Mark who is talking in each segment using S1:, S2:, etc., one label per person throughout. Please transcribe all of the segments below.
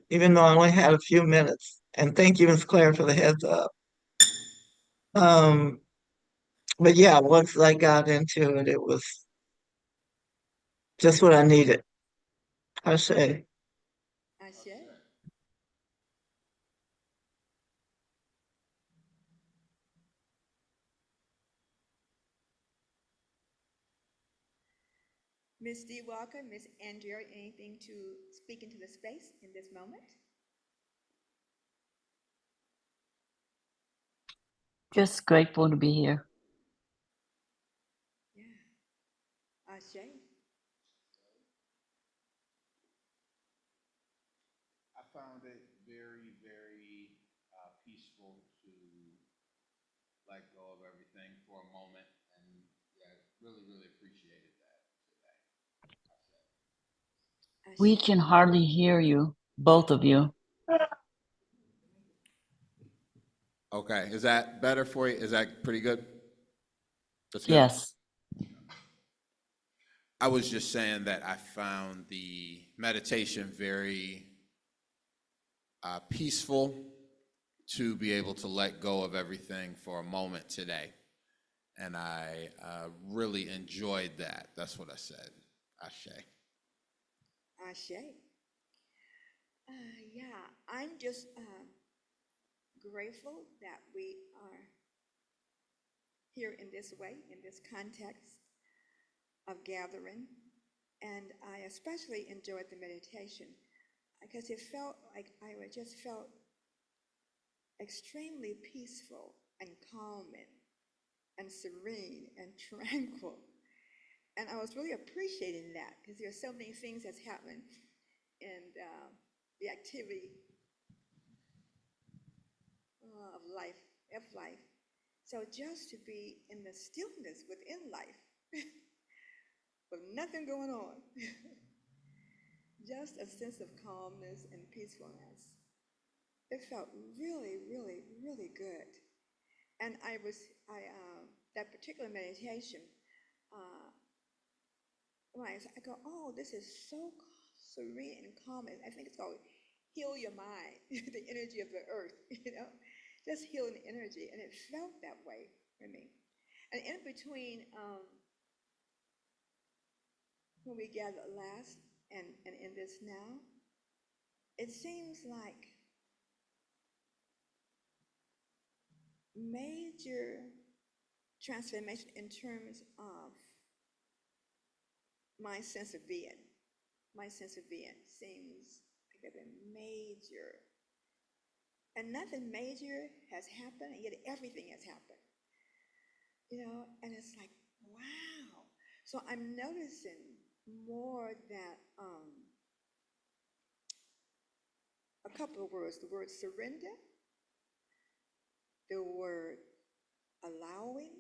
S1: even though I only had a few minutes. And thank you, Ms. Claire, for the heads up. Um, but yeah, once I got into it, it was just what I needed. I say.
S2: Ashe. Miss D. Walker, Miss Andrea, anything to speak into the space in this moment?
S3: Just grateful to be here.
S2: Yeah. Ashe.
S4: I found it very, very peaceful to let go of everything for a moment, and yeah, really, really appreciated that today.
S3: We
S2: Ashe.
S3: can hardly hear you, both of you.
S4: Okay, is that better for you? Is that pretty good? That's good.
S3: Yes.
S4: I was just saying that I found the meditation very peaceful to be able to let go of everything for a moment today. And I really enjoyed that. That's what I said. Ashe.
S2: Ashe. Yeah, I'm just grateful that we are here in this way, in this context of gathering. And I especially enjoyed the meditation because it felt like I just felt extremely peaceful and calming and serene and tranquil. And I was really appreciating that because there's so many things that's happened in the activity of life. So just to be in the stillness within life, with nothing going on, just a sense of calmness and peacefulness. It felt really, really, really good. And that particular meditation, uh, when I go, oh, this is so serene and calm. I think it's called heal your mind, the energy of the earth, just healing the energy. And it felt that way for me. And in between, when we gathered last and in this now, it seems like major transformation in terms of my sense of being. My sense of being seems like a major, and nothing major has happened, and yet everything has happened. And it's like, wow. So I'm noticing more that a couple of words, the word surrender, the word allowing.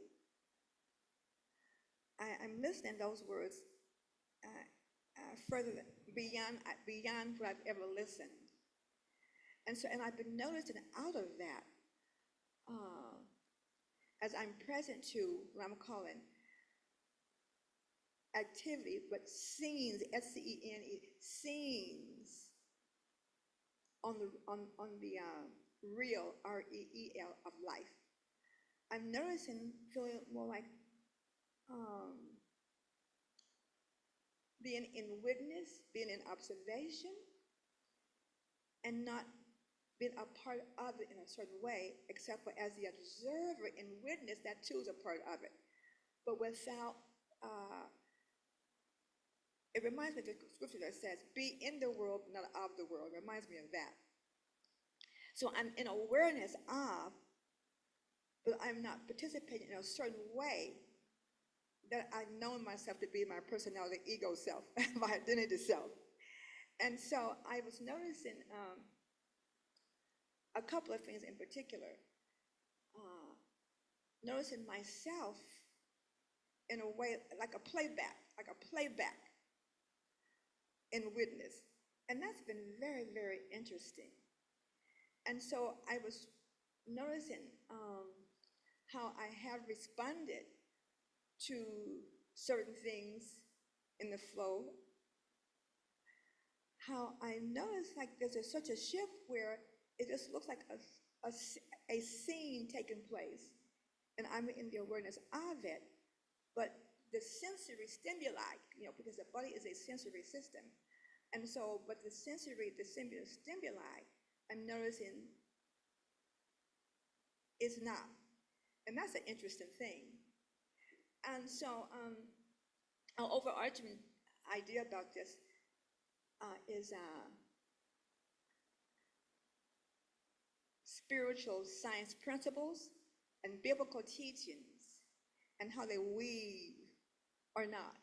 S2: I'm listening to those words further beyond what I've ever listened. And I've been noticing out of that, uh, as I'm present to what I'm calling activity, but scenes, SCENE, scenes on the real REEL of life. I'm noticing, feeling more like um, being in witness, being in observation, and not being a part of it in a certain way, except for as the observer and witness, that too is a part of it. But without, uh, it reminds me of the scripture that says, be in the world, not of the world. It reminds me of that. So I'm in awareness of, but I'm not participating in a certain way that I know myself to be my personality, ego self, my identity self. And so I was noticing a couple of things in particular. Uh, Noticing myself in a way like a playback in witness. And that's been very, very interesting. And so I was noticing how I have responded to certain things in the flow, how I noticed like such a shift where it just looks like a scene taking place, and I'm in the awareness of it, but the sensory stimuli, because the body is a sensory system, and so, but the stimuli, I'm noticing is not, and that's an interesting thing. And so, an overarching idea about this is spiritual science principles and biblical teachings and how they weave or not.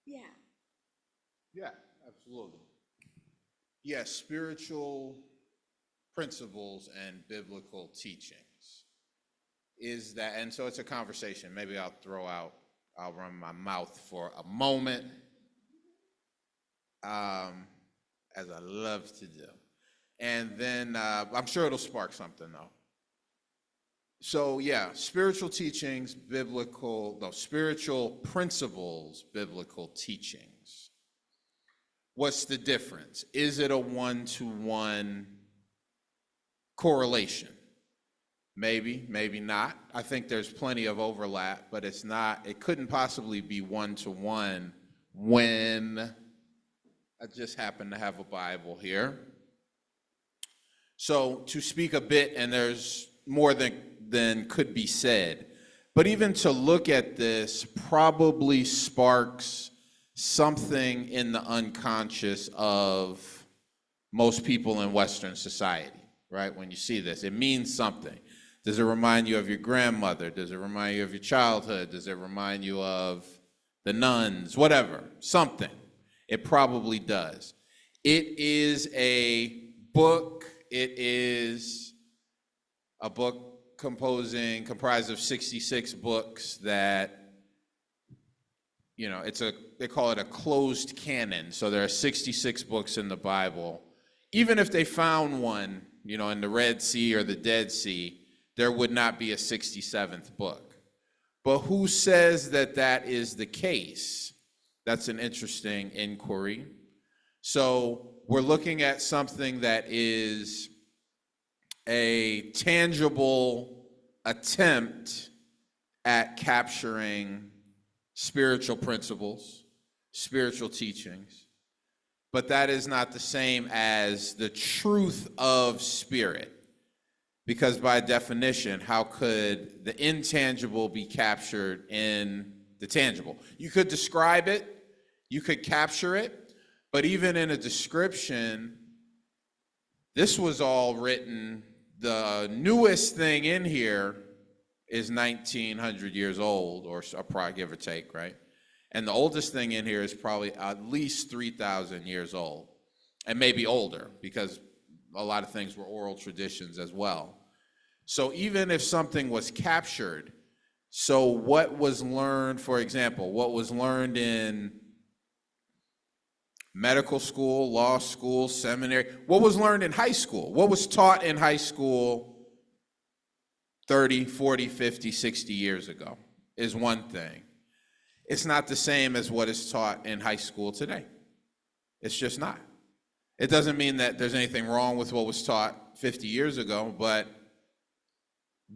S2: Yeah.
S4: Yeah, absolutely. Yeah, spiritual principles and biblical teachings. Is that, and so it's a conversation. Maybe I'll run my mouth for a moment, as I love to do. And then I'm sure it'll spark something though. So yeah, spiritual teachings, spiritual principles, biblical teachings. What's the difference? Is it a one-to-one correlation? Maybe, maybe not. I think there's plenty of overlap, but it couldn't possibly be one-to-one when I just happen to have a Bible here. So to speak a bit, and there's more than could be said, but even to look at this probably sparks something in the unconscious of most people in Western society, right? When you see this, it means something. Does it remind you of your grandmother? Does it remind you of your childhood? Does it remind you of the nuns? Whatever, something. It probably does. It is a book. It is a book comprised of 66 books that, they call it a closed canon. So there are 66 books in the Bible. Even if they found one, in the Red Sea or the Dead Sea, there would not be a 67th book. But who says that that is the case? That's an interesting inquiry. So we're looking at something that is a tangible attempt at capturing spiritual principles, spiritual teachings, but that is not the same as the truth of spirit. Because by definition, how could the intangible be captured in the tangible? You could describe it, you could capture it, but even in a description, this was all written, the newest thing in here is 1,900 years old, or probably give or take, right? And the oldest thing in here is probably at least 3,000 years old, and maybe older, because a lot of things were oral traditions as well. So even if something was captured, so what was learned, for example, what was learned in medical school, law school, seminary, what was learned in high school? What was taught in high school 30, 40, 50, 60 years ago is one thing. It's not the same as what is taught in high school today. It's just not. It doesn't mean that there's anything wrong with what was taught 50 years ago, but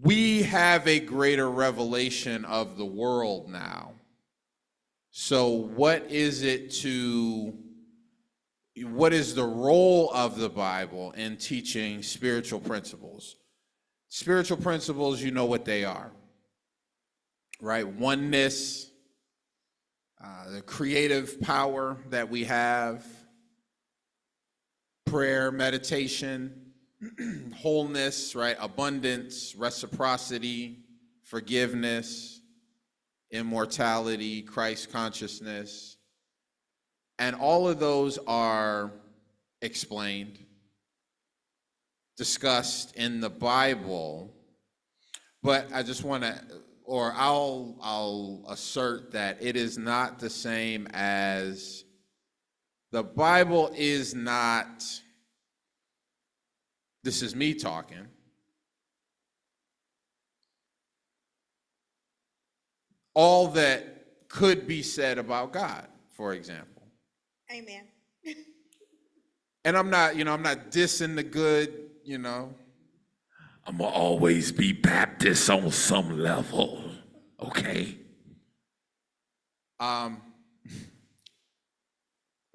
S4: we have a greater revelation of the world now. So what is the role of the Bible in teaching spiritual principles? Spiritual principles, you know what they are, right? Oneness, the creative power that we have, prayer, meditation, wholeness, right? Abundance, reciprocity, forgiveness, immortality, Christ consciousness. And all of those are explained, discussed in the Bible. But I just want to, or I'll assert that it is not the same as, the Bible is not, this is me talking, all that could be said about God, for example.
S2: Amen.
S4: And I'm not dissing the good, I'm gonna always be Baptist on some level, okay? But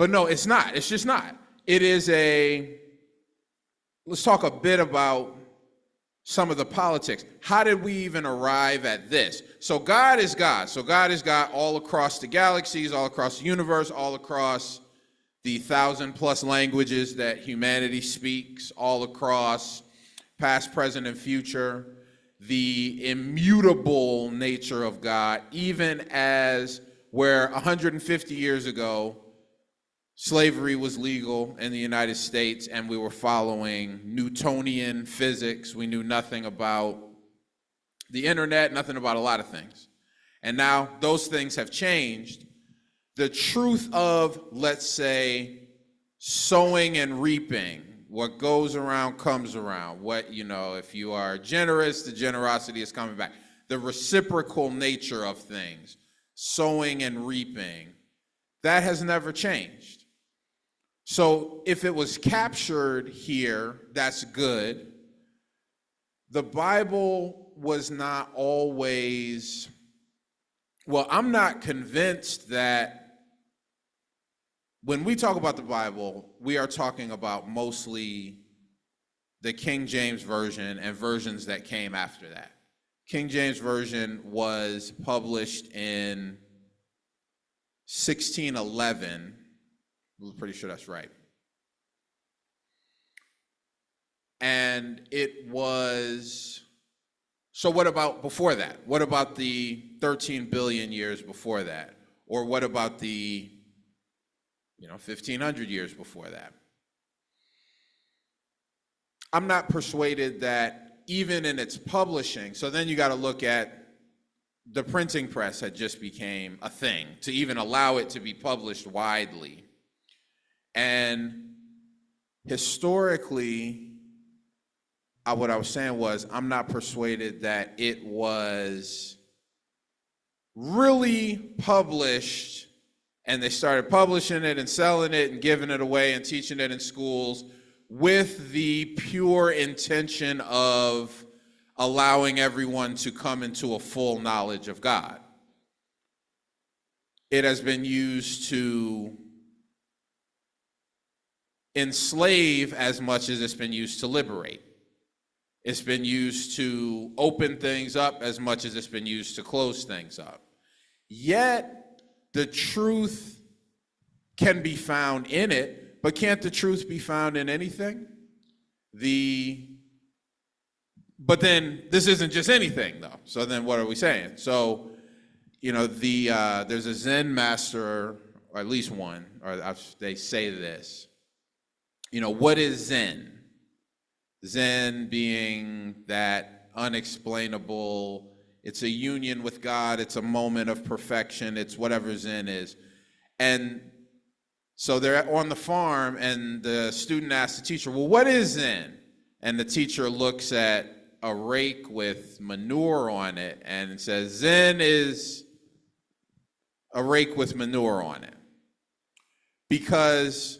S4: no, it's not. It's just not. It is let's talk a bit about some of the politics. How did we even arrive at this? So God is God. So God is God all across the galaxies, all across the universe, all across the 1,000+ languages that humanity speaks, all across past, present, and future, the immutable nature of God, even as where 150 years ago, slavery was legal in the United States and we were following Newtonian physics. We knew nothing about the internet, nothing about a lot of things. And now those things have changed. The truth of, let's say, sowing and reaping, what goes around comes around. If you are generous, the generosity is coming back. The reciprocal nature of things, sowing and reaping, that has never changed. So if it was captured here, that's good. The Bible was not always, I'm not convinced that when we talk about the Bible, we are talking about mostly the King James Version and versions that came after that. King James Version was published in 1611. I'm pretty sure that's right. And it was, so what about before that? What about the 13 billion years before that? Or what about the 1,500 years before that? I'm not persuaded that even in its publishing, so then you got to look at the printing press had just became a thing to even allow it to be published widely. And historically, what I was saying was, I'm not persuaded that it was really published and they started publishing it and selling it and giving it away and teaching it in schools with the pure intention of allowing everyone to come into a full knowledge of God. It has been used to enslave as much as it's been used to liberate. It's been used to open things up as much as it's been used to close things up. Yet, the truth can be found in it, but can't the truth be found in anything? But then, this isn't just anything, though. So then what are we saying? So, there's a Zen master, or at least one, or they say this. What is Zen? Zen being that unexplainable, it's a union with God, it's a moment of perfection, it's whatever Zen is. And so they're on the farm and the student asks the teacher, well, what is Zen? And the teacher looks at a rake with manure on it and says, Zen is a rake with manure on it. Because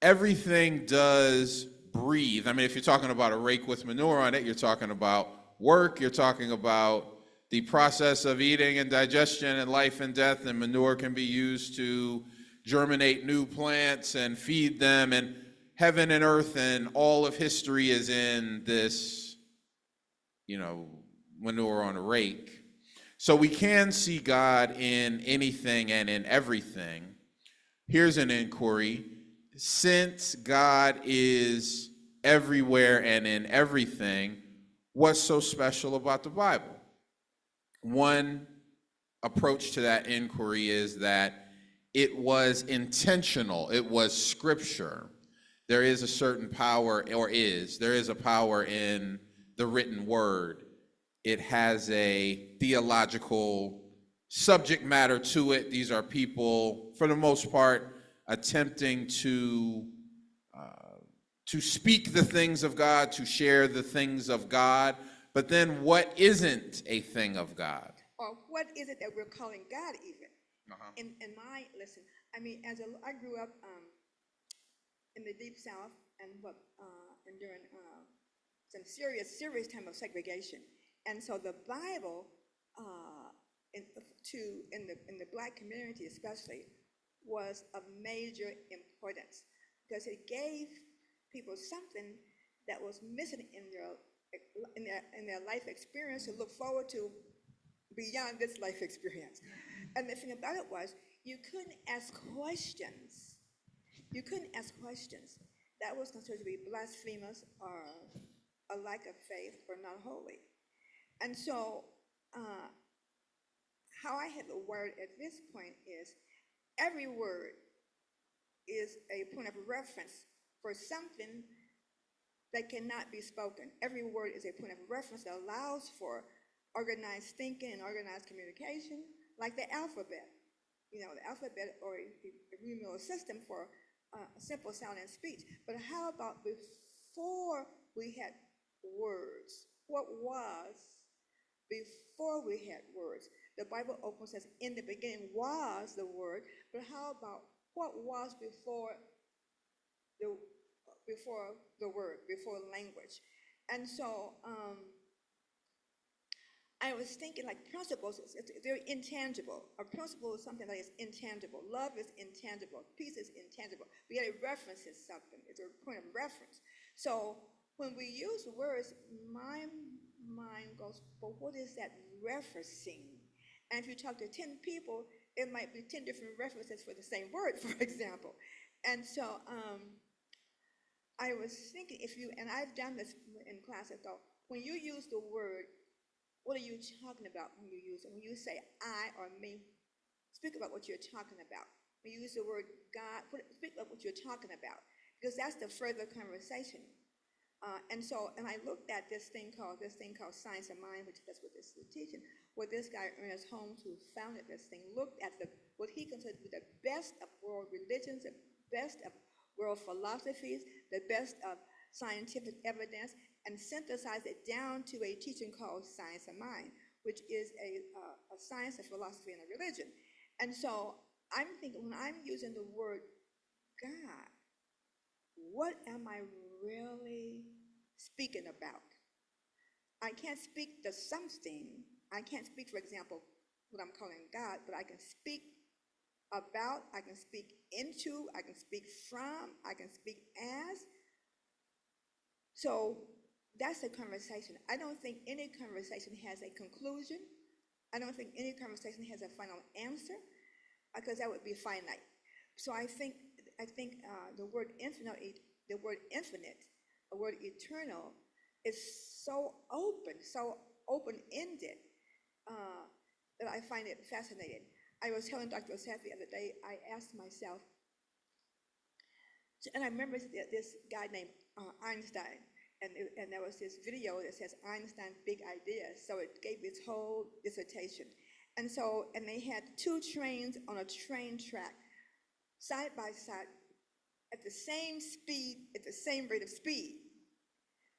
S4: everything does breathe. I mean, if you're talking about a rake with manure on it, you're talking about work, you're talking about the process of eating and digestion and life and death, and manure can be used to germinate new plants and feed them, and heaven and earth and all of history is in this, manure on a rake. So we can see God in anything and in everything. Here's an inquiry. Since God is everywhere and in everything, what's so special about the Bible? One approach to that inquiry is that it was intentional. It was scripture. There is a certain power, there is a power in the written word. It has a theological subject matter to it. These are people, for the most part, attempting to speak the things of God, to share the things of God. But then what isn't a thing of God?
S2: Or what is it that we're calling God even?
S4: Uh-huh.
S2: In my, listen, I mean, I grew up, in the Deep South and and during, some serious time of segregation. And so the Bible, in, in the black community especially, was of major importance because it gave people something that was missing in their life experience to look forward to beyond this life experience. And the thing about it was you couldn't ask questions. You couldn't ask questions. That was considered to be blasphemous or a lack of faith or not holy. And so, how I have it word at this point is every word is a point of reference for something that cannot be spoken. Every word is a point of reference that allows for organized thinking and organized communication, like the alphabet. You know, the alphabet or a numeral system for simple sound and speech. But how about before we had words? What was before we had words? The Bible opens says, "In the beginning was the Word." But how about what was the before the word, before language? And so I was thinking like principles, they're intangible. A principle is something that is intangible. Love is intangible. Peace is intangible. But yet it references something. It's a point of reference. So when we use words, my mind goes, but what is that referencing? And if you talk to 10 people, it might be 10 different references for the same word, for example. And so I was thinking and I've done this in class, I thought, when you use the word, what are you talking about when you use it? When you say I or me, speak about what you're talking about. When you use the word God, speak about what you're talking about, because that's the further conversation. And I looked at this thing called Science of Mind, which that's what this is teaching, where this guy Ernest Holmes, who founded this thing, looked at what he considered the best of world religions, the best of world philosophies, the best of scientific evidence, and synthesized it down to a teaching called Science of Mind, which is a science, a philosophy, and a religion. And so I'm thinking, when I'm using the word God, what am I really speaking about? I can't speak the something. I can't speak, for example, what I'm calling God, but I can speak about, I can speak into, I can speak from, I can speak as. So that's a conversation. I don't think any conversation has a conclusion. I don't think any conversation has a final answer, because that would be finite. So I think the word infinite, the word eternal, is so open-ended, that I find it fascinating. I was telling Dr. Oseth the other day, I asked myself, and I remember this guy named Einstein, and there was this video that says Einstein's big ideas. So it gave this whole dissertation. And they had two trains on a train track, side by side, at the same speed, at the same rate of speed.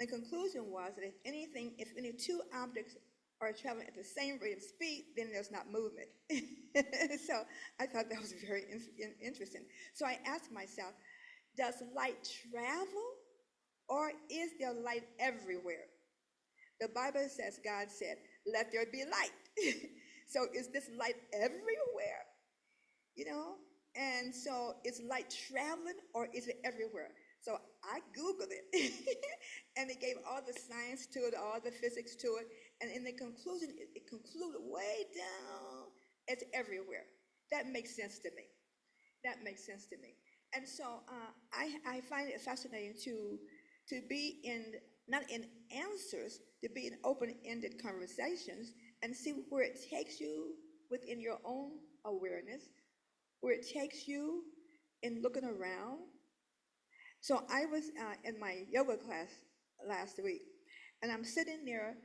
S2: The conclusion was that if any two objects are traveling at the same rate of speed, then there's not movement. So I thought that was very interesting. So I asked myself, does light travel, or is there light everywhere? The Bible says, God said, let there be light. So is this light everywhere? You know? And so is light traveling, or is it everywhere? So I Googled it, and it gave all the science to it, all the physics to it, and in the conclusion, it concluded way down, it's everywhere. That makes sense to me. That makes sense to me. And so I find it fascinating to be not in answers, to be in open-ended conversations and see where it takes you within your own awareness, where it takes you in looking around. So I was in my yoga class last week, and I'm sitting there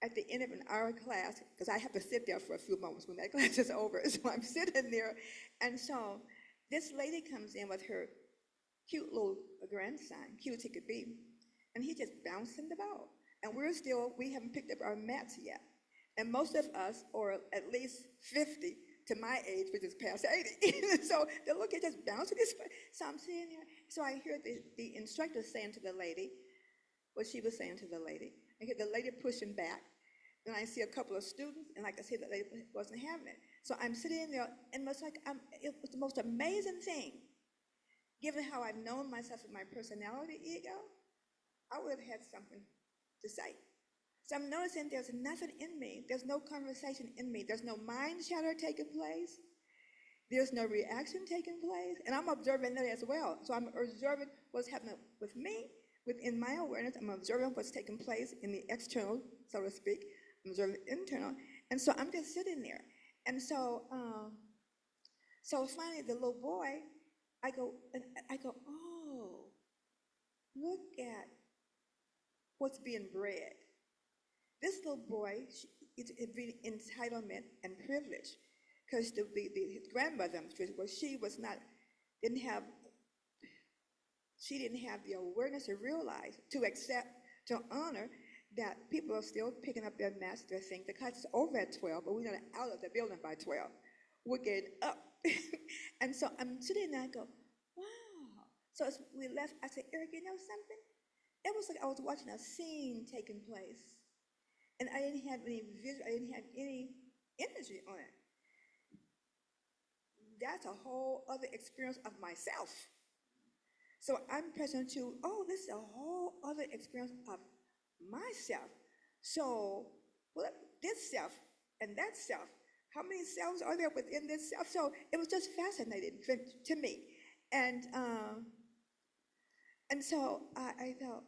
S2: at the end of an hour class, because I have to sit there for a few moments when that class is over. So I'm sitting there, and so this lady comes in with her cute little grandson, cute as he could be, and he's just bouncing the ball. And we haven't picked up our mats yet. And most of us, or at least 50 to my age, which is past 80. So the little kid just bounced this way. So I'm sitting there. So I hear the instructor saying to the lady, what she was saying to the lady. I hear the lady pushing back. Then I see a couple of students, and like I said, the lady wasn't having it. So I'm sitting there, and it was the most amazing thing. Given how I've known myself and my personality ego, I would have had something to say. So I'm noticing there's nothing in me. There's no conversation in me. There's no mind chatter taking place. There's no reaction taking place. And I'm observing that as well. So I'm observing what's happening with me, within my awareness. I'm observing what's taking place in the external, so to speak. I'm observing the internal. And so I'm just sitting there. And so, so finally the little boy, I go, oh, look at what's being bred. This little boy is being entitlement and privilege, because his grandmother, she didn't have the awareness to realize, to accept, to honor that people are still picking up their mess, their things. The class is over at 12, but we're not out of the building by 12. We're getting up. And so I'm sitting there and I go, wow. So as we left, I said, Eric, you know something? It was like I was watching a scene taking place. And I didn't have any vision, I didn't have any energy on it. That's a whole other experience of myself. So I'm present to, oh, this is a whole other experience of myself. So, well, this self and that self, how many selves are there within this self? So it was just fascinating to me. And so I thought,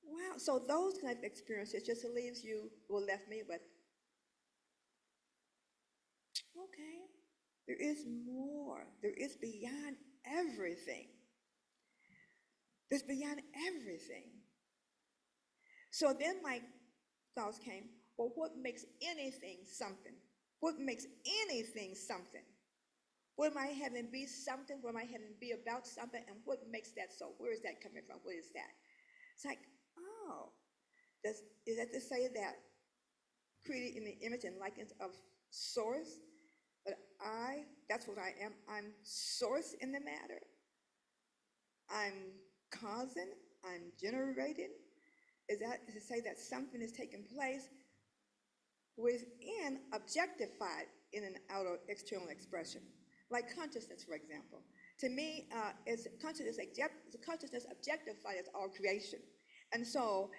S2: wow, so those kind of experiences just leaves you, well, left me with, okay, there is more. There is beyond everything. There's beyond everything. So then my thoughts came, well, what makes anything something? What makes anything something? What am I having be something? What am I having be about something? And what makes that so? Where is that coming from? What is that? It's like, oh, is that to say that created in the image and likeness of source? But that's what I am. I'm source in the matter. I'm causing, I'm generating. Is that to say that something is taking place within, objectified in an outer external expression? Like consciousness, for example. To me, consciousness objectified as all creation. And so,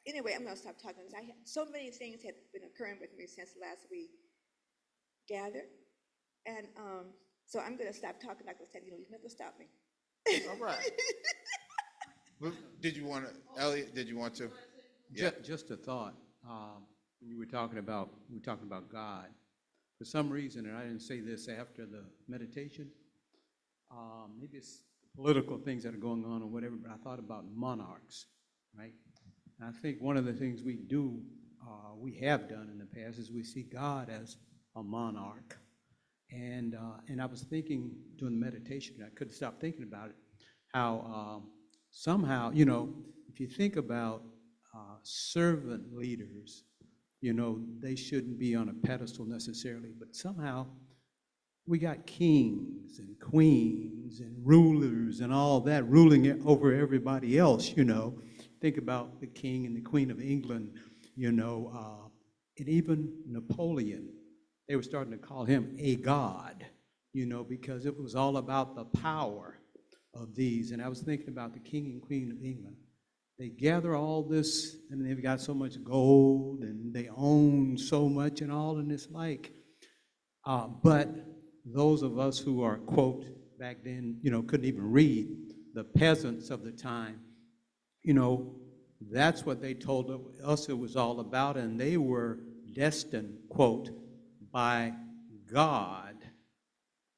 S2: anyway, I'm gonna stop talking. I had so many things had been occurring with me since last we gathered. And so I'm gonna stop talking. Like I said, you never stop me.
S4: All right. Well, did you want to, Elliot, did you want to? Yeah.
S5: Just a thought. When we were talking about God. For some reason, and I didn't say this after the meditation, maybe it's political things that are going on or whatever, but I thought about monarchs, right? And I think one of the things we have done in the past is we see God as a monarch. And I was thinking during the meditation, I couldn't stop thinking about it, how somehow, if you think about servant leaders, they shouldn't be on a pedestal necessarily, but somehow we got kings and queens and rulers and all that ruling over everybody else, Think about the king and the queen of England, and even Napoleon. They were starting to call him a god, because it was all about the power of these. And I was thinking about the king and queen of England. They gather all this, and they've got so much gold, and they own so much and all, and it's like, but those of us who are, quote, back then, couldn't even read, the peasants of the time, that's what they told us it was all about, and they were destined, quote, by God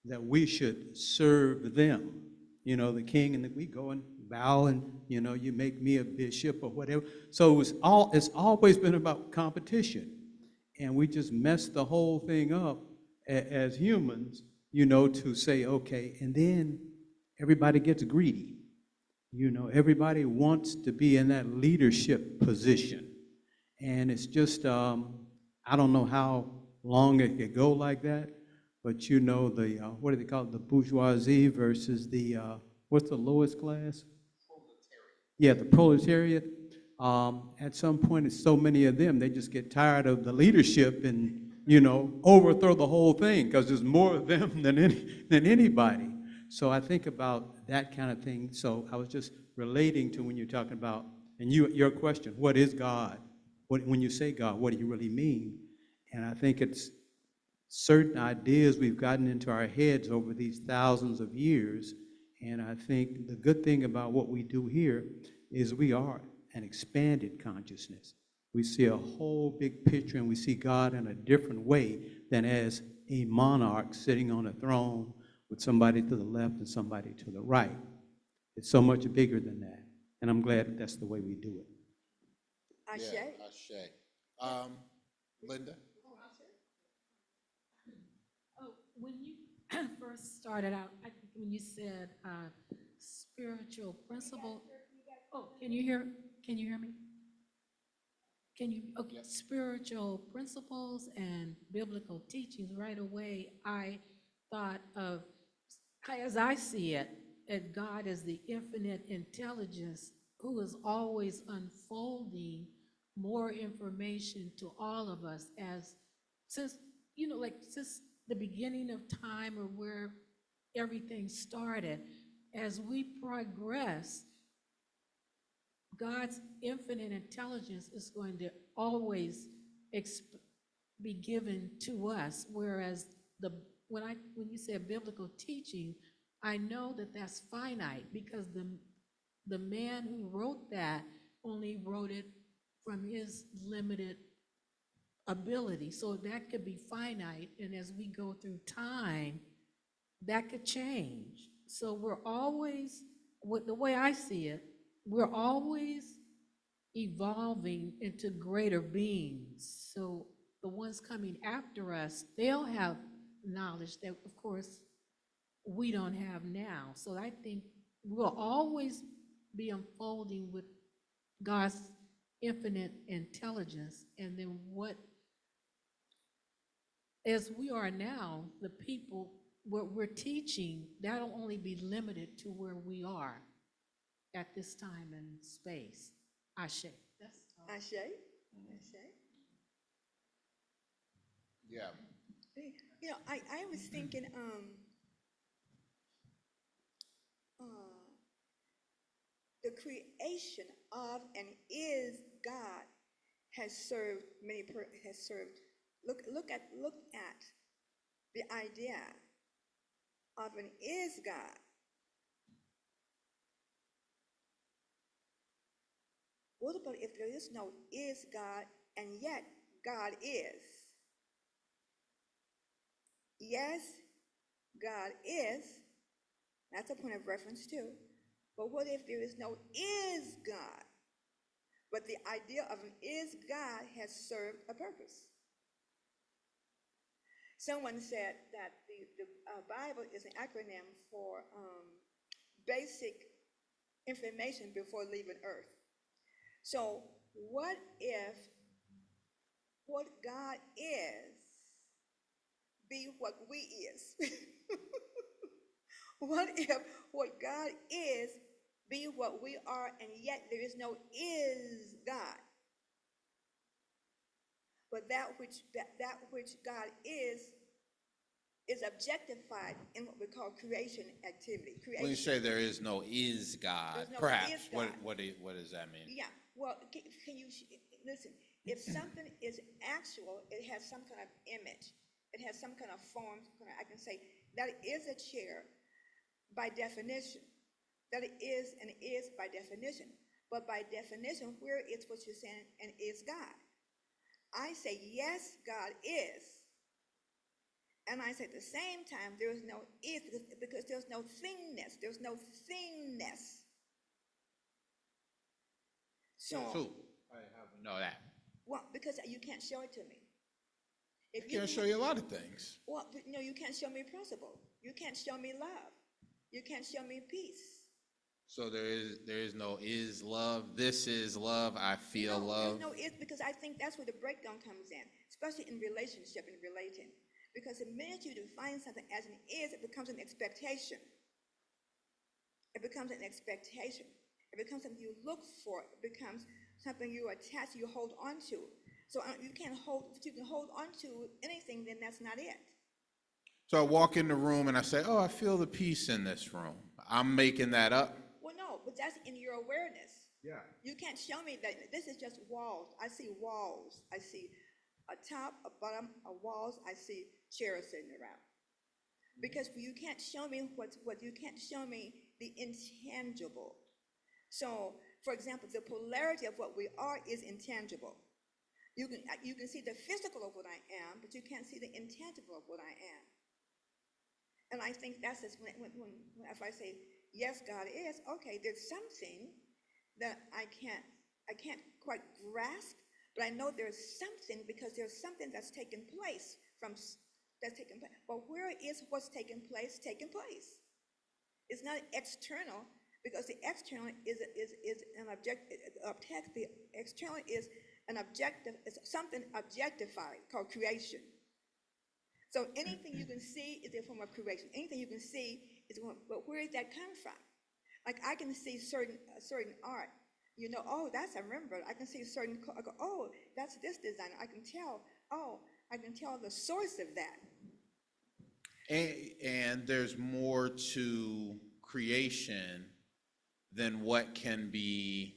S5: that we should serve them. The king, and we go and bow, and you make me a bishop or whatever. So it's always been about competition, and we just messed the whole thing up as humans, to say, okay, and then everybody gets greedy. Everybody wants to be in that leadership position, and it's just I don't know how long it could go like that. But you know, the, what do they call it, the bourgeoisie versus the, what's the lowest class? Yeah, the proletariat. At some point, it's so many of them, they just get tired of the leadership and, you know, overthrow the whole thing because there's more of them than anybody. So I think about that kind of thing. So I was just relating to when you're talking about, and your question, what is God? When you say God, what do you really mean? And I think it's certain ideas we've gotten into our heads over these thousands of years. And I think the good thing about what we do here is we are an expanded consciousness. We see a whole big picture and we see God in a different way than as a monarch sitting on a throne with somebody to the left and somebody to the right. It's so much bigger than that. And I'm glad that that's the way we do it.
S2: Ashe.
S4: Yeah, Ashe. Linda?
S6: Oh, when you first started out, I think when you said spiritual principle. Oh, can you hear me? Can you, okay,
S4: Yep.
S6: Spiritual principles and biblical teachings, right away, I thought of, as I see it, that God is the infinite intelligence who is always unfolding more information to all of us since the beginning of time or where everything started, as we progress, God's infinite intelligence is going to always be given to us, whereas when you say biblical teaching, I know that that's finite because the man who wrote that only wrote it from his limited ability. So that could be finite, and as we go through time, that could change. So we're always, the way I see it, we're always evolving into greater beings. So the ones coming after us, they'll have knowledge that, of course, we don't have now. So I think we'll always be unfolding with God's infinite intelligence. And then as we are now, the people, what we're teaching, that'll only be limited to where we are at this time and space. Ashe. That's all.
S2: Ashe. Ashe.
S4: Yeah.
S2: You know, I was thinking, the creation of and is God has served look at the idea of an is God. What about if there is no is God and yet God is? Yes, God is. That's a point of reference too. But what if there is no is God? But the idea of an is God has served a purpose. Someone said that the Bible is an acronym for basic information before leaving Earth. So what if what God is be what we is? What if what God is be what we are, and yet there is no is God? But that which God is objectified in what we call creation activity. Creation.
S4: When you say there is no is God,
S2: There's no
S4: perhaps,
S2: is God.
S4: what does that mean?
S2: Yeah, well, can you listen? If something is actual, it has some kind of image. It has some kind of form. I can say that is a chair by definition. That it is and is by definition. But by definition, where is what you're saying and is God? I say, yes, God is. And I say at the same time, there is no is because there's no thingness. There's no thingness. So,
S4: I haven't know that.
S2: well, because you can't show it to me. If
S4: I can't show you a lot of things.
S2: Well, no, you can't show me principle. You can't show me love. You can't show me peace.
S4: So there is no is love. This is love. I feel
S2: No,
S4: love.
S2: there's no is, because I think that's where the breakdown comes in, especially in relationship and relating. Because the minute you define something as an is, it becomes an expectation. It becomes an expectation. It becomes something you look for. It becomes something you attach, you hold on to. So you can't hold, if you can hold on to anything, then that's not it.
S4: So I walk in the room and I say, oh, I feel the peace in this room. I'm making that up.
S2: Well, no, but that's in your awareness.
S4: Yeah.
S2: You can't show me that this is just walls. I see walls. I see a top, a bottom, a walls. I see chairs sitting around. Because you can't show me what you can't show me the intangible. So, for example, the polarity of what we are is intangible. You can see the physical of what I am, but you can't see the intangible of what I am. And I think that's just when if I say yes, God is, okay, there's something that I can't quite grasp, but I know there's something, because there's something that's taken place But where is what's taken place taking place? It's not external, because the external is an object. The external is an objective. It's something objectified called creation. So anything you can see is a form of creation. Anything you can see is a form, but where did that come from? Like I can see certain art. You know, oh, that's a Rembrandt. I can see certain. I go, oh, that's this designer. I can tell. Oh, I can tell the source of that.
S4: And there's more to creation than what can be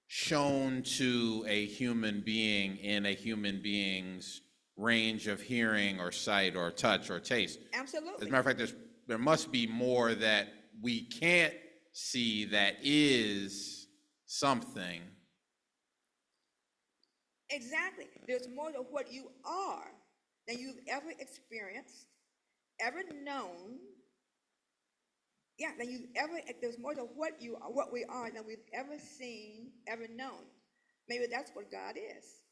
S4: shown to a human being in a human being's range of hearing or sight or touch or taste.
S2: Absolutely.
S4: As a matter of fact, there must be more that we can't see that is something.
S2: Exactly. There's more to what you are than you've ever experienced, ever known. Yeah, there's more to what we are than we've ever seen, ever known. Maybe that's what God is.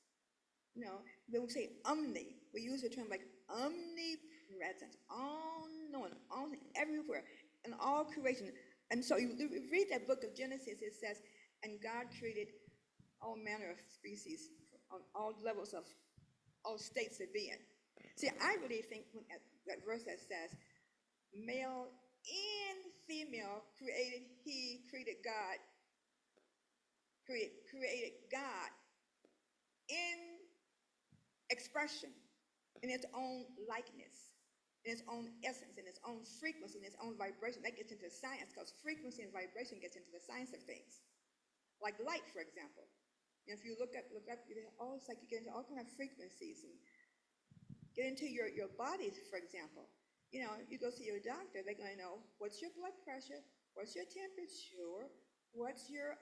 S2: You know, when we say omni, we use the term like omnipresence, all knowing, all everywhere, in all creation. And so you read that book of Genesis, it says, and God created all manner of species on all levels of all states of being. See, I really think when that verse that says, male and female created God in expression, in its own likeness, in its own essence, in its own frequency, in its own vibration. That gets into science, because frequency and vibration gets into the science of things. Like light, for example. And if you look up, it's like you get into all kind of frequencies and get into your bodies, for example. You know, you go see your doctor, they're going to know what's your blood pressure, what's your temperature, what's your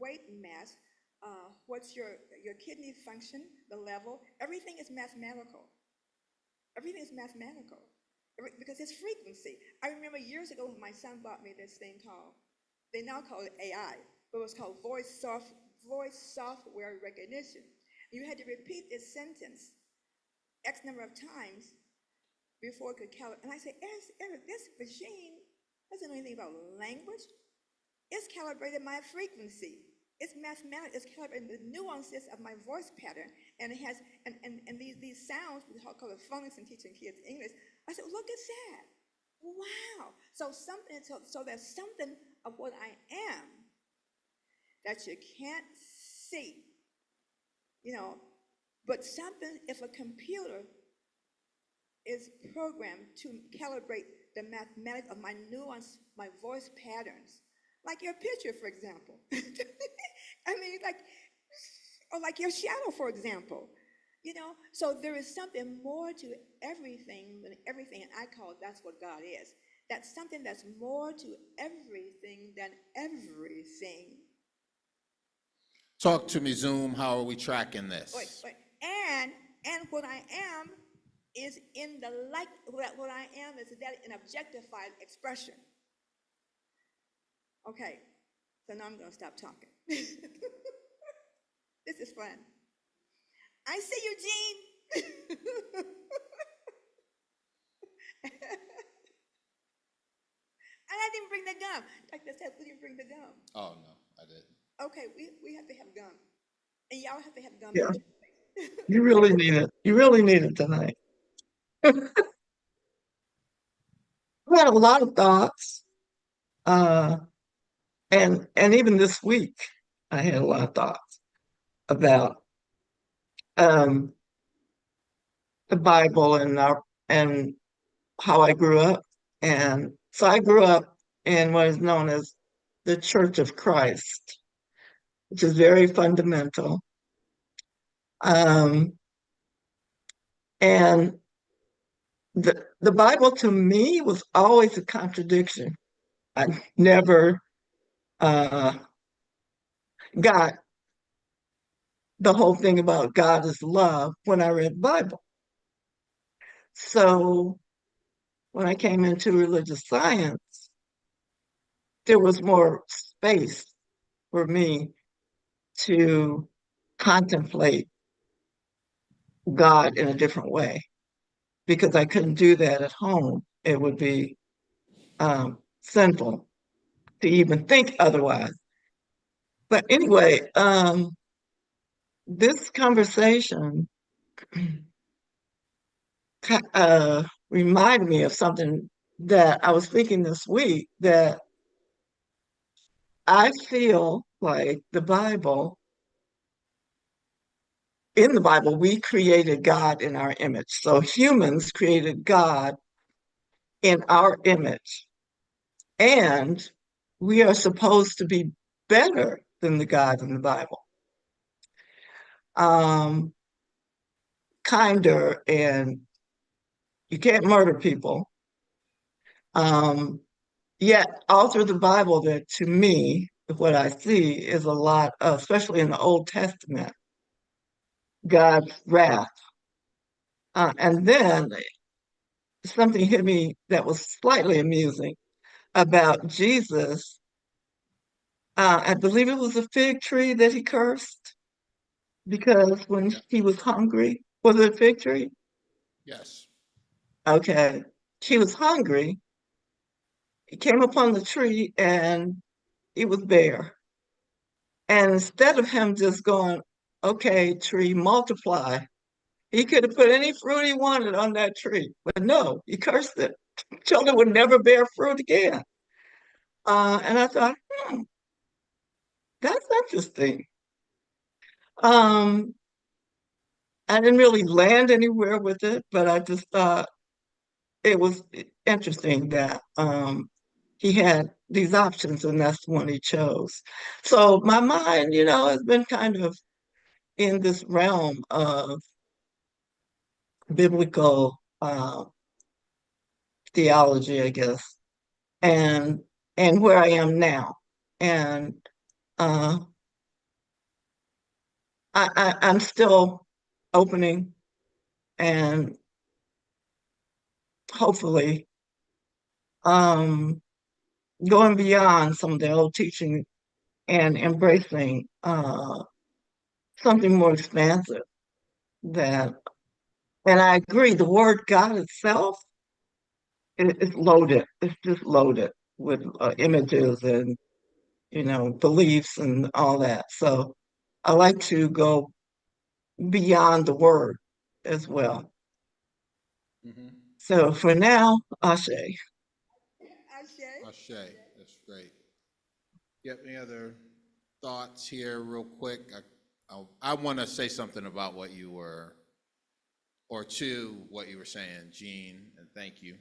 S2: weight mass, what's your kidney function, the level. Everything is mathematical. Everything is mathematical because it's frequency. I remember years ago when my son bought me this thing they now call it AI, but it was called voice software recognition. You had to repeat this sentence X number of times before it could calibrate. And I said, Eric, this machine doesn't know anything about language. It's calibrated my frequency. It's mathematical. It's calibrated the nuances of my voice pattern. And it has, and these sounds, we call it phonics and teaching kids English. I said, look at that. Wow. So there's something of what I am that you can't see. You know, but something, if a computer is programmed to calibrate the mathematics of my nuance, my voice patterns, like your picture, for example. I mean, or like your shadow, for example. You know, so there is something more to everything than everything, and I call it, that's what God is. That's something that's more to everything than everything.
S4: Talk to me, Zoom. How are we tracking this?
S2: Wait. And what I am is in the what I am is that an objectified expression. Okay, so now I'm going to stop talking. This is fun. I see you, Gene. I didn't bring the gum. Like I said, we didn't bring the gum.
S4: Oh, no, I didn't.
S2: Okay, we have to have gum. And y'all have to have gum.
S1: Yeah.
S2: at your place.
S1: You really need it. You really need it tonight. I had a lot of thoughts. Uh, and even this week, I had a lot of thoughts about um the Bible and how I grew up. And so I grew up in what is known as the Church of Christ, which is very fundamental. Um, and the Bible to me was always a contradiction. I never uh, got the whole thing about God is love when I read the Bible. So when I came into religious science, there was more space for me to contemplate God in a different way because I couldn't do that at home. It would be sinful to even think otherwise. But anyway, this conversation reminded me of something that I was thinking this week that I feel like in the Bible, we created God in our image. So humans created God in our image. And we are supposed to be better than the God in the Bible. Kinder, and you can't murder people. Yet all through the Bible, that to me, what I see is a lot, especially in the Old Testament, God's wrath. And then something hit me that was slightly amusing about Jesus. I believe it was a fig tree that he cursed because when
S4: Yeah.
S1: he was hungry, was it a fig tree?
S4: Yes.
S1: Okay. He was hungry. He came upon the tree and it was bare. And instead of him just going, okay, tree, multiply, he could have put any fruit he wanted on that tree. But no, he cursed it. Children would never bear fruit again. And I thought, that's interesting. Um, I didn't really land anywhere with it, but I just thought it was interesting that he had these options and that's the one he chose. So my mind, has been kind of in this realm of biblical theology, I guess, and where I am now. And uh, I'm still opening and hopefully um, going beyond some of the old teaching and embracing something more expansive that, and I agree, the word God itself is loaded. It's just loaded with images and, beliefs and all that. So I like to go beyond the word as well.
S4: Mm-hmm.
S1: So for now, Ashe.
S2: Ashe.
S4: Ashe, that's great. You have any other thoughts here real quick? I want to say something about what you were, or to what you were saying, Gene, and thank you.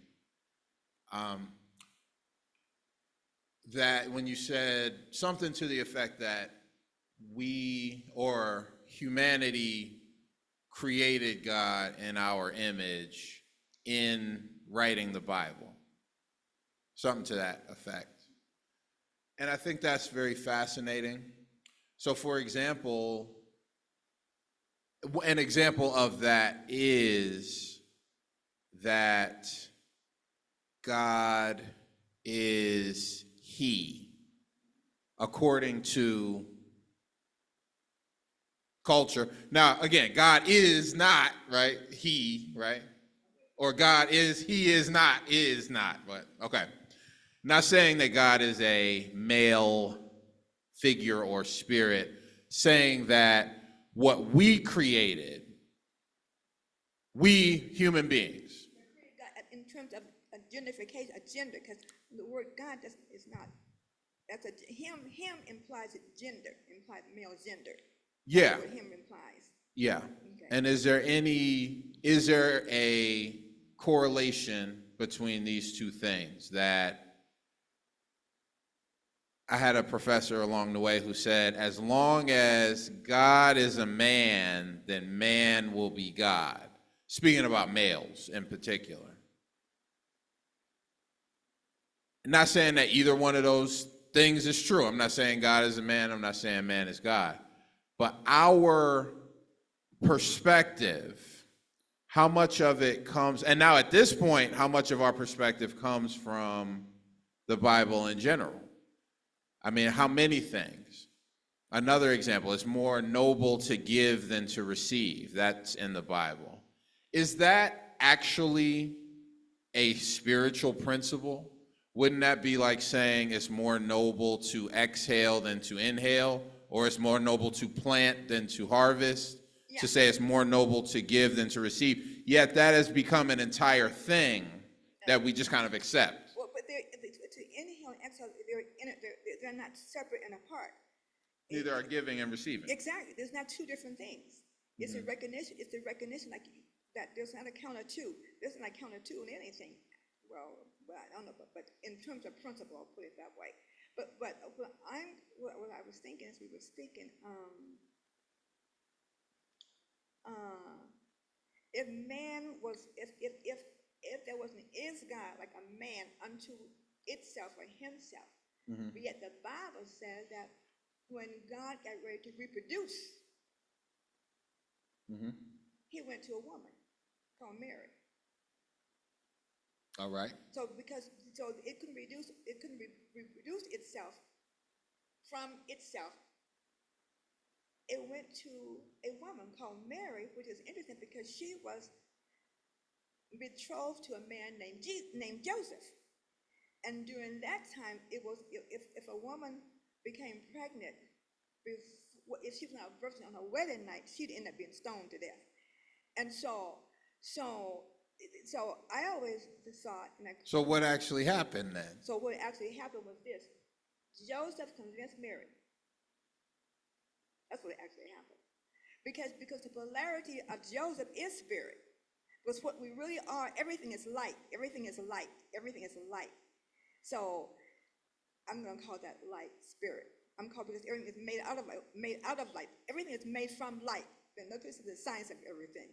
S4: That when you said something to the effect that we or humanity created God in our image in writing the Bible, something to that effect. And I think that's very fascinating. So for example, an example of that is that God is He, according to culture. Now, again, God is not, right? He, right? Or God is, He is not, but okay. Not saying that God is a male figure or spirit, saying that what we created, we human beings.
S2: God, in terms of a gendification, a gender, because the word God is not, that's a, him implies a gender, implies male gender.
S4: Yeah.
S2: That's what him implies.
S4: Yeah.
S2: Okay.
S4: And is there a correlation between these two things? That I had a professor along the way who said, as long as God is a man, then man will be God. Speaking about males in particular. Not saying that either one of those things is true. I'm not saying God is a man. I'm not saying man is God. But our perspective, how much of it comes, and now at this point, how much of our perspective comes from the Bible in general? I mean, how many things? Another example, it's more noble to give than to receive. That's in the Bible. Is that actually a spiritual principle? Wouldn't that be like saying it's more noble to exhale than to inhale? Or it's more noble to plant than to harvest?
S2: Yeah.
S4: To say it's more noble to give than to receive. Yet that has become an entire thing that we just kind of accept.
S2: Well, but to inhale and exhale, they're not separate and apart.
S4: Neither are giving and receiving.
S2: Exactly. There's not two different things. It's a recognition. It's the recognition like that there's not a counter two. There's not a counter two in anything. Well, I don't know, but in terms of principle, I'll put it that way. But what I was thinking as we were speaking, if man was, if there was an is God, like a man unto itself or himself, but yet the Bible says that when God got ready to reproduce, he went to a woman called Mary.
S4: All right.
S2: So it couldn't reproduce itself from itself. It went to a woman called Mary, which is interesting because she was betrothed to a man named Joseph. And during that time, it was if a woman became pregnant, if she was not a virgin on her wedding night, she'd end up being stoned to death. And so I always thought.
S4: So what actually happened then?
S2: So what actually happened was this: Joseph convinced Mary. That's what actually happened, because the polarity of Joseph is spirit. Because what we really are, everything is light. Everything is light. Everything is light. So I'm going to call that light spirit. I'm called because everything is made out of light. Everything is made from light. And notice the science of everything.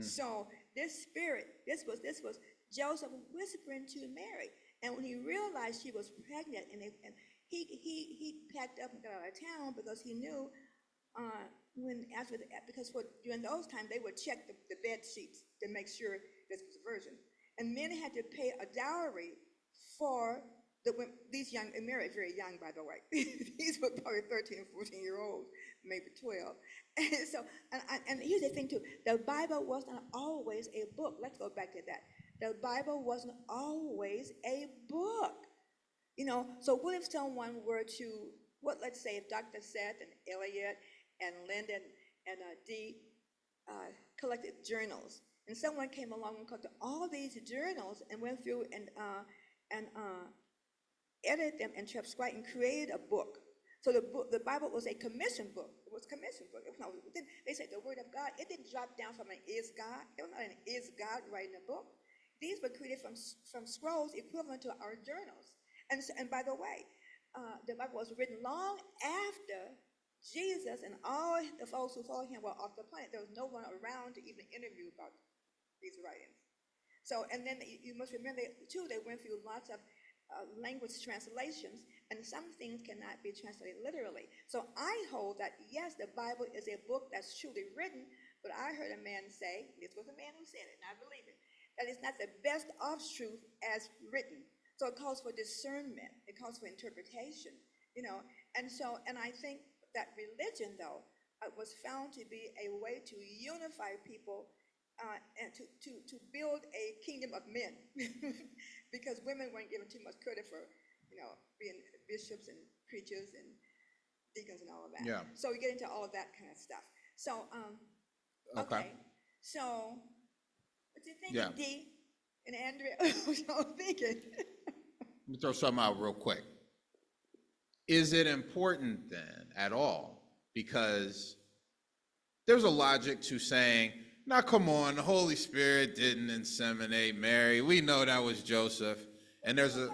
S2: So this spirit, this was Joseph whispering to Mary, and when he realized she was pregnant, and he packed up and got out of town because he knew because during those times they would check the bed sheets to make sure this was a virgin, and men had to pay a dowry for these young, and Mary very young, by the way. These were probably 13, 14-year-olds, maybe 12. And so, and here's the thing too, the Bible wasn't always a book. Let's go back to that. The Bible wasn't always a book. So what if someone were to, let's say if Dr. Seth and Elliot and Lyndon and Dee collected journals, and someone came along and collected all these journals and went through and edited them and transcribed and created a book. So the Bible was a commissioned book. It was a commissioned book. They said the word of God, it didn't drop down from an is God. It was not an is God writing a book. These were created from scrolls equivalent to our journals. And by the way, the Bible was written long after Jesus and all the folks who followed him were off the planet. There was no one around to even interview about these writings. So, and then you must remember too, they went through lots of language translations, and some things cannot be translated literally. So I hold that, yes, the Bible is a book that's truly written, but I heard a man say, this was a man who said it, and I believe it, that it's not the best of truth as written. So it calls for discernment, it calls for interpretation, and I think that religion, though, was found to be a way to unify people and to build a kingdom of men. because women weren't given too much credit for, being bishops and preachers and deacons and all of that.
S4: Yeah.
S2: So we get into all of that kind of stuff. So,
S4: Okay.
S2: okay. So, what you thinking,
S4: Yeah.
S2: Dee and Andrea? What y'all thinking?
S4: Let me throw something out real quick. Is it important then at all? Because there's a logic to saying, now come on, the Holy Spirit didn't inseminate Mary. We know that was Joseph. And there's a,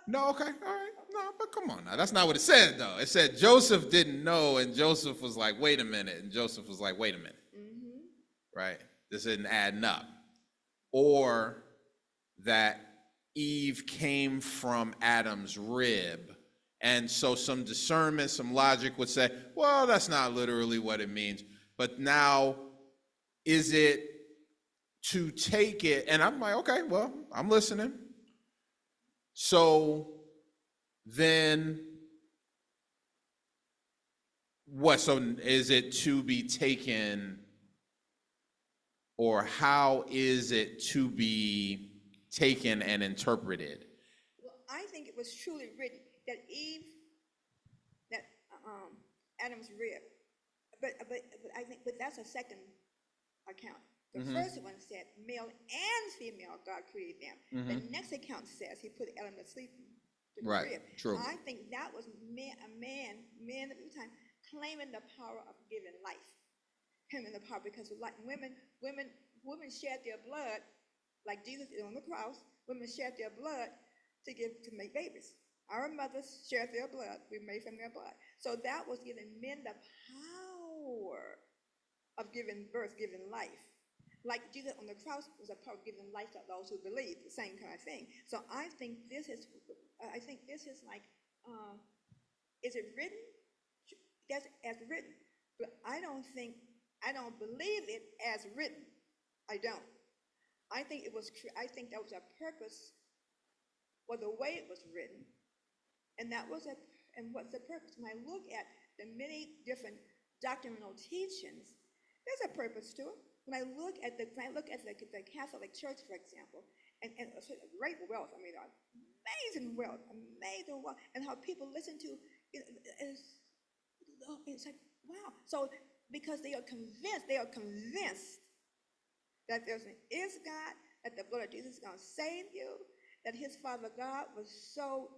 S4: no, okay, all right, no, but come on now. That's not what it said though. It said Joseph didn't know, and Joseph was like, wait a minute. And Joseph was like, wait a minute. Right? This isn't adding up. Or that Eve came from Adam's rib. And so some discernment, some logic would say, well, that's not literally what it means. But now, is it to take it? And I'm like, okay, well, I'm listening. So then what? So is it to be taken, or how is it to be taken and interpreted?
S2: Well, I think it was truly written that Eve, that Adam's rib, but I think, but that's a second account. The first one said male and female God created them. The next account says he put Adam to sleep. To the
S4: Right,
S2: rib.
S4: true.
S2: I think that was men at the time claiming the power of giving life, claiming the power, because like women shed their blood, like Jesus did on the cross. Women shed their blood to make babies. Our mothers shared their blood. We made from their blood. So that was giving men the power of giving birth, giving life. Like Jesus on the cross was a power of giving life to those who believe, the same kind of thing. So I think this is like, is it written? That's as written. But I don't believe it as written. I don't. I think that was a purpose for the way it was written. And what's the purpose? When I look at the many different doctrinal teachings, there's a purpose to it. When I look at the Catholic Church, for example, and great wealth, amazing wealth, and how people listen to it, it's like, wow. So because they are convinced that there is God, that the blood of Jesus is going to save you, that his Father God was so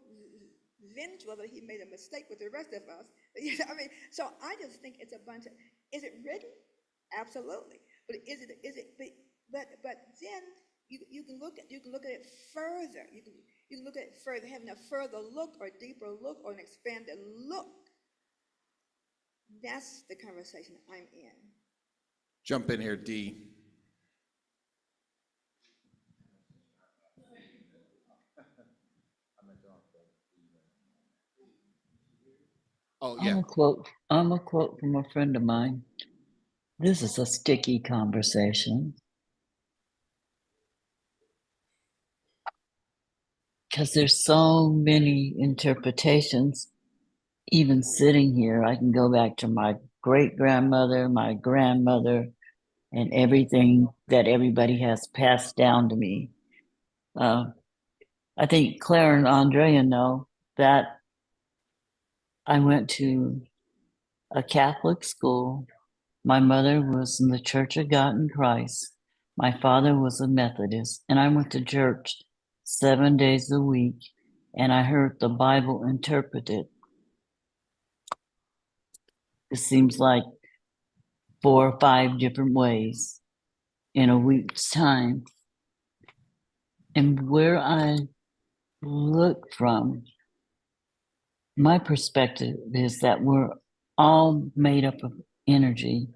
S2: vengeful that he made a mistake with the rest of us. So I just think it's a bunch of, is it written? Absolutely. But but then you can look at it further. You can look at it further, having a further look or deeper look or an expanded look. That's the conversation I'm in.
S4: Jump in here, D. Oh, yeah.
S3: I'm a quote from a friend of mine. This is a sticky conversation. Because there's so many interpretations. Even sitting here, I can go back to my great-grandmother, my grandmother, and everything that everybody has passed down to me. I think Claire and Andrea know that I went to a Catholic school. My mother was in the Church of God in Christ. My father was a Methodist, and I went to church 7 days a week, and I heard the Bible interpreted. It seems like 4 or 5 different ways in a week's time. And where I look from, my perspective is that we're all made up of energy,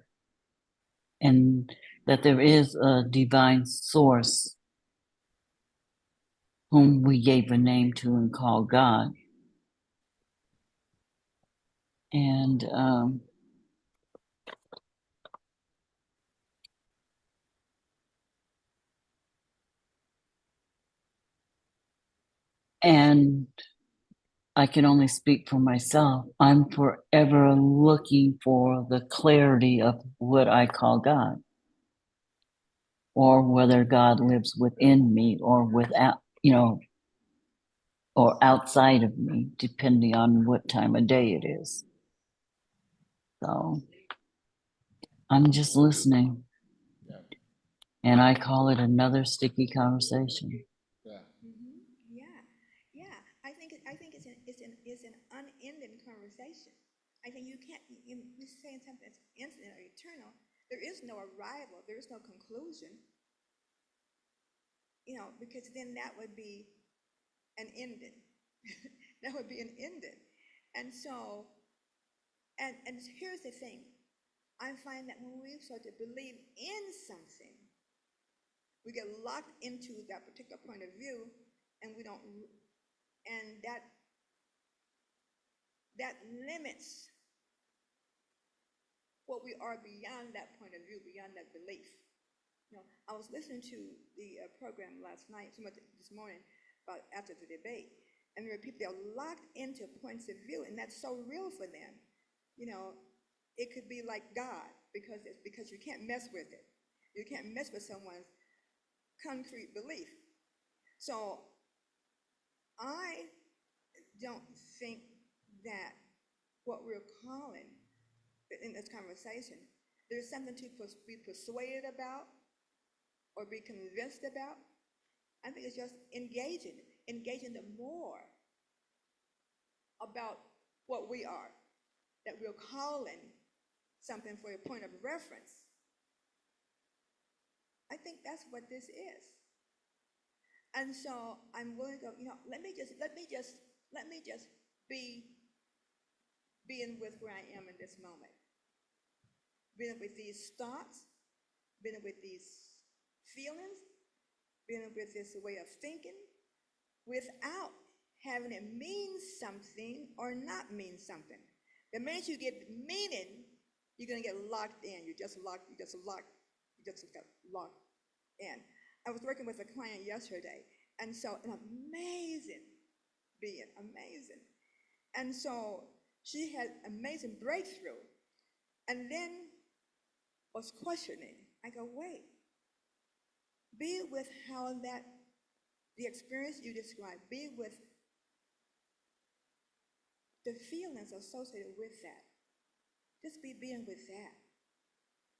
S3: and that there is a divine source whom we gave a name to and called God. And I can only speak for myself. I'm forever looking for the clarity of what I call God, or whether God lives within me or without, you know, or outside of me, depending on what time of day it is. So I'm just listening.
S4: Yeah.
S3: And I call it another sticky conversation.
S4: Yeah.
S2: Yeah, yeah. I think it's an unending conversation. I think you can't, you're saying something that's infinite or eternal. There is no arrival. There is no conclusion. Because then that would be an ending. That would be an ending. And so, and here's the thing. I find that when we start to believe in something, we get locked into that particular point of view, and we don't, and that limits what we are beyond that point of view, beyond that belief. I was listening to the program last night, this morning, about after the debate, and there are people that are locked into points of view, and that's so real for them. It could be like God, because you can't mess with it. You can't mess with someone's concrete belief. So I don't think that what we're calling in this conversation, there's something to be persuaded about or be convinced about. I think it's just engaging them more about what we are, that we're calling something for a point of reference. I think that's what this is. And so I'm willing to go, let me just be being with where I am in this moment. Being with these thoughts, being with these feelings, being with this way of thinking, without having it mean something or not mean something. The minute you get meaning, you're gonna get locked in. You just got locked in. I was working with a client yesterday, and so an amazing being, amazing. And so she had amazing breakthrough, and then was questioning. I go, wait, be with how the experience you described, be with the feelings associated with that. Just be being with that,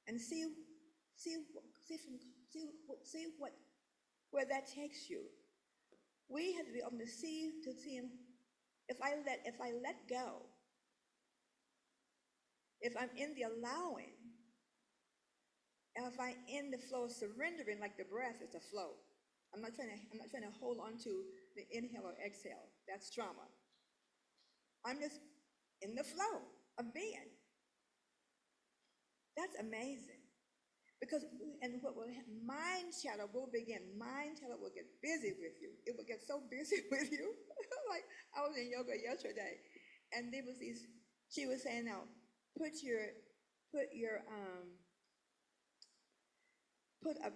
S2: and see where that takes you. We have to be able to see if I let go, if I'm in the allowing, and if I'm in the flow of surrendering, like the breath is a flow. I'm not trying to hold on to the inhale or exhale. That's trauma. I'm just in the flow of being. That's amazing. Because, and what will happen, mind chatter will begin. Mind chatter will get busy with you. It will get so busy with you. Like, I was in yoga yesterday, and she was saying, now, put a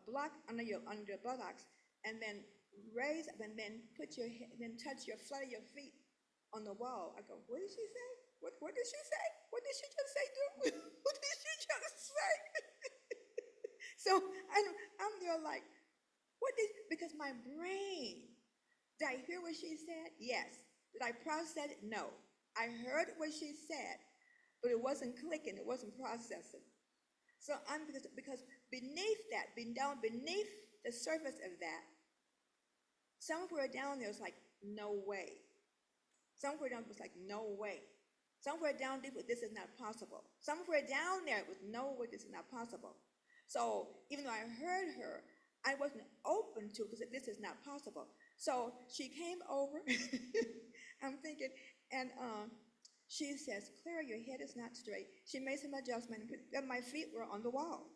S2: block under your buttocks, and then raise up, and then touch your flat of your feet on the wall. I go, what did she say? What did she say? What did she just say, dude? What did she just say? So I'm there like, because my brain, did I hear what she said? Yes. Did I process it? No. I heard what she said, but it wasn't clicking, it wasn't processing. So because beneath the surface of that, somewhere down there was like, no way. Somewhere down was like, no way. Somewhere down deep, this is not possible. Somewhere down there was no way, this is not possible. So even though I heard her, I wasn't open to it because this is not possible. So she came over, I'm thinking, and she says, Clara, your head is not straight. She made some adjustment, and my feet were on the wall.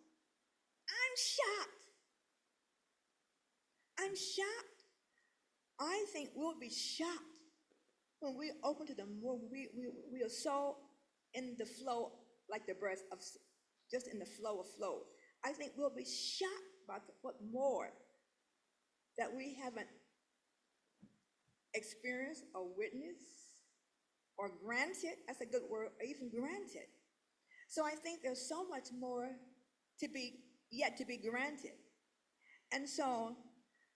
S2: I'm shocked. I think we'll be shocked when we open to the more, we are so in the flow, like the breath of, just in the flow of flow. I think we'll be shocked about what more that we haven't experienced or witnessed or granted. That's a good word, or even granted. So I think there's so much more yet to be granted. And so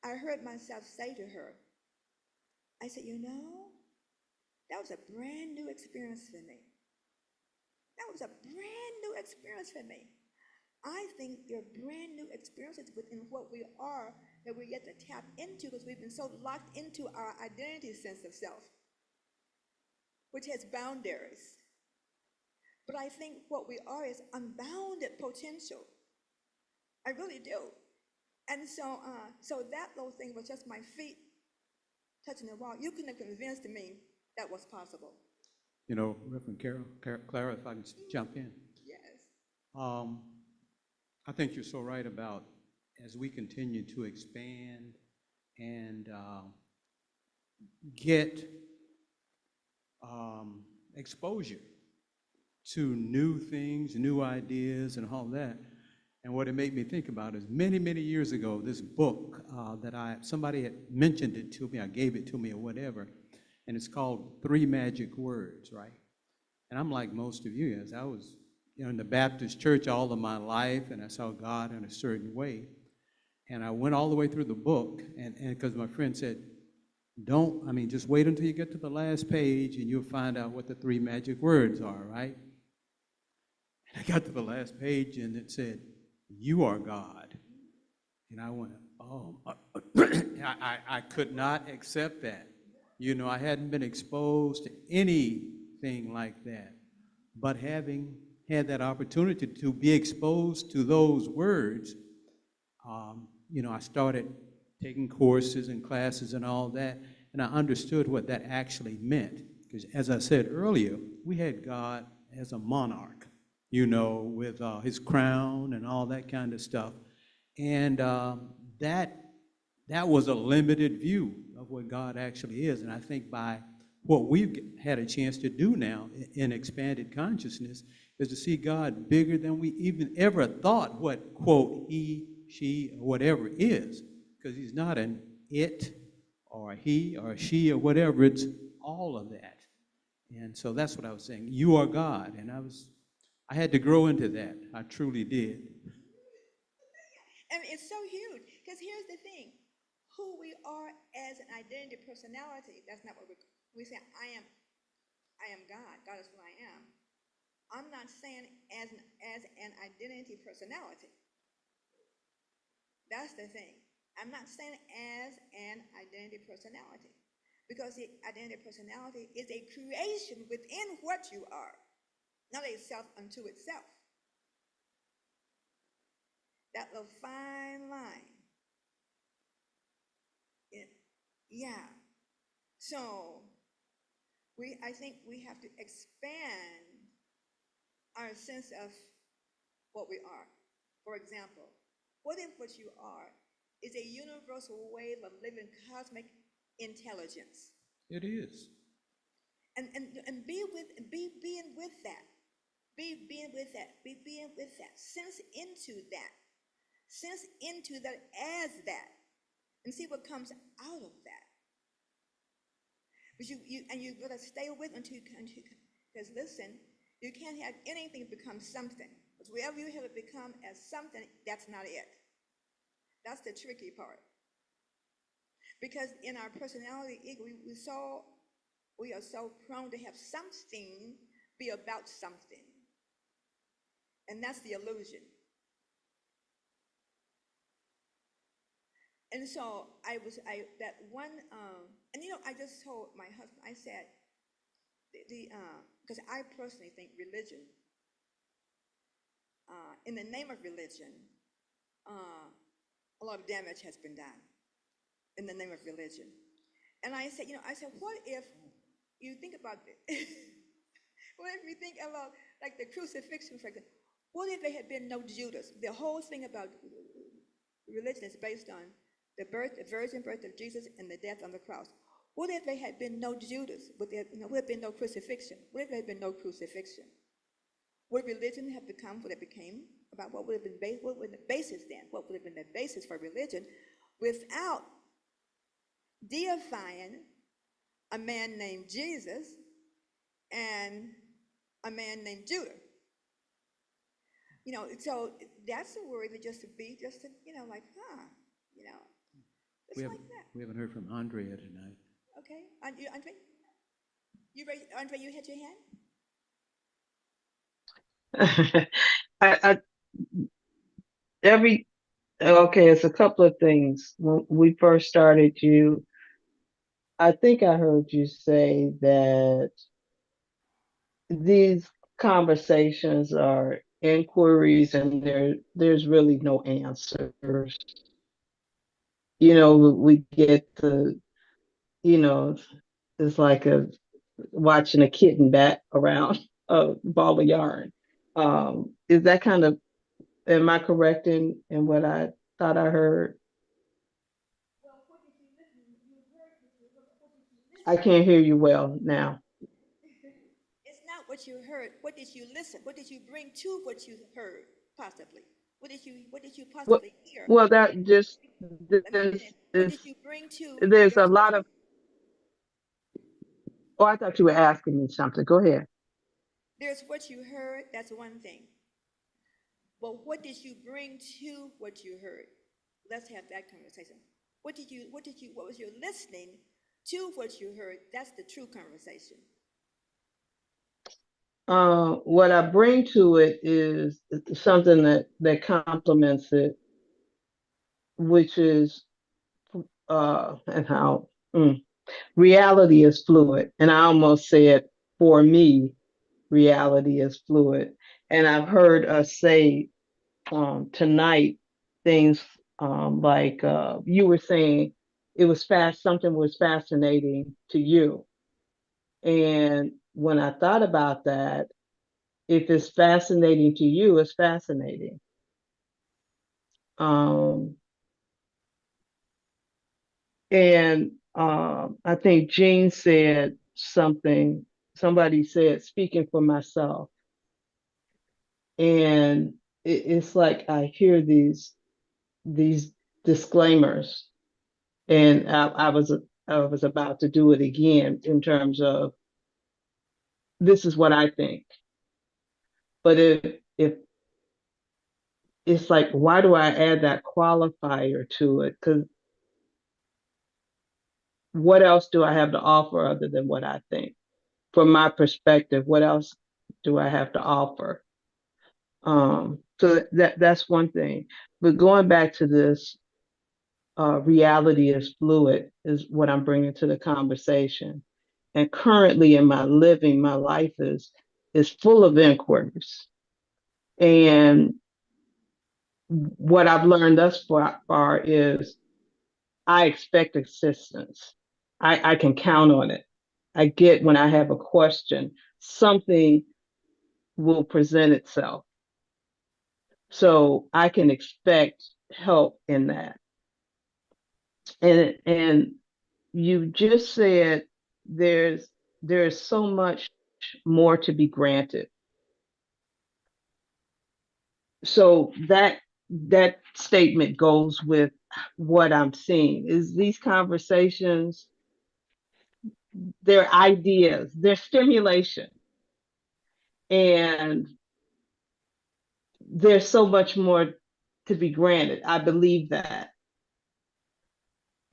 S2: I heard myself say to her, I said, you know, that was a brand new experience for me. That was a brand new experience for me. I think there are brand new experiences within what we are that we're yet to tap into because we've been so locked into our identity sense of self, which has boundaries. But I think what we are is unbounded potential. I really do. And so that little thing was just my feet touching the wall. You couldn't have convinced me that was possible.
S5: You know, Reverend Clara, if I can jump in.
S2: Yes.
S5: I think you're so right about as we continue to expand and get exposure to new things, new ideas, and all that. And what it made me think about is many, many years ago, this book somebody had mentioned it to me, I gave it to me or whatever, and it's called Three Magic Words, right? And I'm like most of you, as I was in the Baptist church all of my life, and I saw God in a certain way. And I went all the way through the book, and because my friend said, just wait until you get to the last page and you'll find out what the three magic words are, right? And I got to the last page and it said, you are God. And I went, oh, I could not accept that. You know, I hadn't been exposed to anything like that. But having had that opportunity to be exposed to those words, I started taking courses and classes and all that, and I understood what that actually meant. Because as I said earlier, we had God as a monarch, with his crown and all that kind of stuff. And that was a limited view of what God actually is. And I think by what we've had a chance to do now in expanded consciousness is to see God bigger than we even ever thought what, quote, he, she, or whatever is. Because he's not an it or he or she or whatever. It's all of that. And so that's what I was saying. You are God. And I had to grow into that. I truly did.
S2: And it's so huge because here's the thing. Who we are as an identity personality, that's not what we say, I am God. God is who I am. I'm not saying as an identity personality. That's the thing. I'm not saying as an identity personality because the identity personality is a creation within what you are, not a self unto itself. That little fine line. Yeah. So I think we have to expand our sense of what we are. For example, what if what you are is a universal wave of living cosmic intelligence?
S5: It is.
S2: And being with that. Be being with that. Sense into that. Sense into that as that. And see what comes out of that. But you gotta stay with until you can, because listen, you can't have anything become something. Because wherever you have it become as something, that's not it. That's the tricky part. Because in our personality, we are so prone to have something be about something. And that's the illusion. And so I just told my husband, I said, because I personally think religion, in the name of religion, a lot of damage has been done in the name of religion. And I said, what if you think about it? What if you think about like the crucifixion, for example? What if there had been no Judas? The whole thing about religion is based on the virgin birth of Jesus and the death on the cross. What if there had been no Judas? Would there have been no crucifixion? What if there had been no crucifixion? Would religion have become what it became? About what would have been what would the basis then? What would have been the basis for religion without deifying a man named Jesus and a man named Judah? So that's a worry that just to Just
S5: We
S2: like
S5: haven't,
S2: that.
S5: we haven't heard from Andrea tonight.
S2: Okay, Andre? Andre, you had your hand?
S7: I every okay, it's a couple of things. When we first started I think I heard you say that these conversations are inquiries and there's really no answers. We get to, you know, it's like watching a kitten bat around a ball of yarn. Is that kind of, am I correct in what I thought I heard? I can't hear you well now.
S2: It's not what you heard. What did you listen? What did you bring to what you heard, possibly? What did you
S7: Well,
S2: possibly hear?
S7: well, that just
S2: Let me finish. What did you bring to
S7: there's a
S2: there's what
S7: lot of. Oh, I thought you were asking me something. Go ahead.
S2: there's what you heard, that's one thing. But what did you bring to what you heard? Let's have that conversation. What was your listening to what you heard? That's the true conversation.
S7: What I bring to it is something that complements it, which is and how reality is fluid. And I almost said, for me, reality is fluid. And I've heard us say tonight things like you were saying something was fascinating to you. And when I thought about that, if it's fascinating to you, it's fascinating. Um, and I think Jean said somebody said, speaking for myself. And it's like I hear these disclaimers, and I was about to do it again in terms of this is what I think. But if it's like, why do I add that qualifier to it? Because what else do I have to offer other than what I think? From my perspective, what else do I have to offer? So that's one thing. But going back to this, reality is fluid is what I'm bringing to the conversation. And currently in my living, my life is full of inquiries. And what I've learned thus far is I expect assistance. I can count on it. I get when I have a question, something will present itself. So I can expect help in that. And you just said there's so much more to be granted. So that statement goes with what I'm seeing is these conversations, they're ideas, they're stimulation. And there's so much more to be granted. I believe that.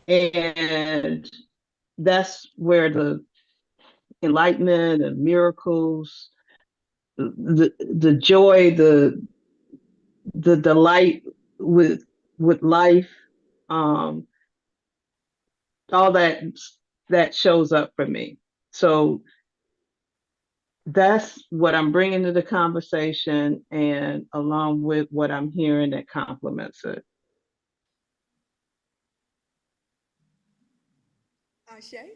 S7: And that's where the enlightenment and miracles, the joy, the delight with life, um, all that shows up for me. So that's what I'm bringing to the conversation, and along with what I'm hearing that complements it.
S2: Shay,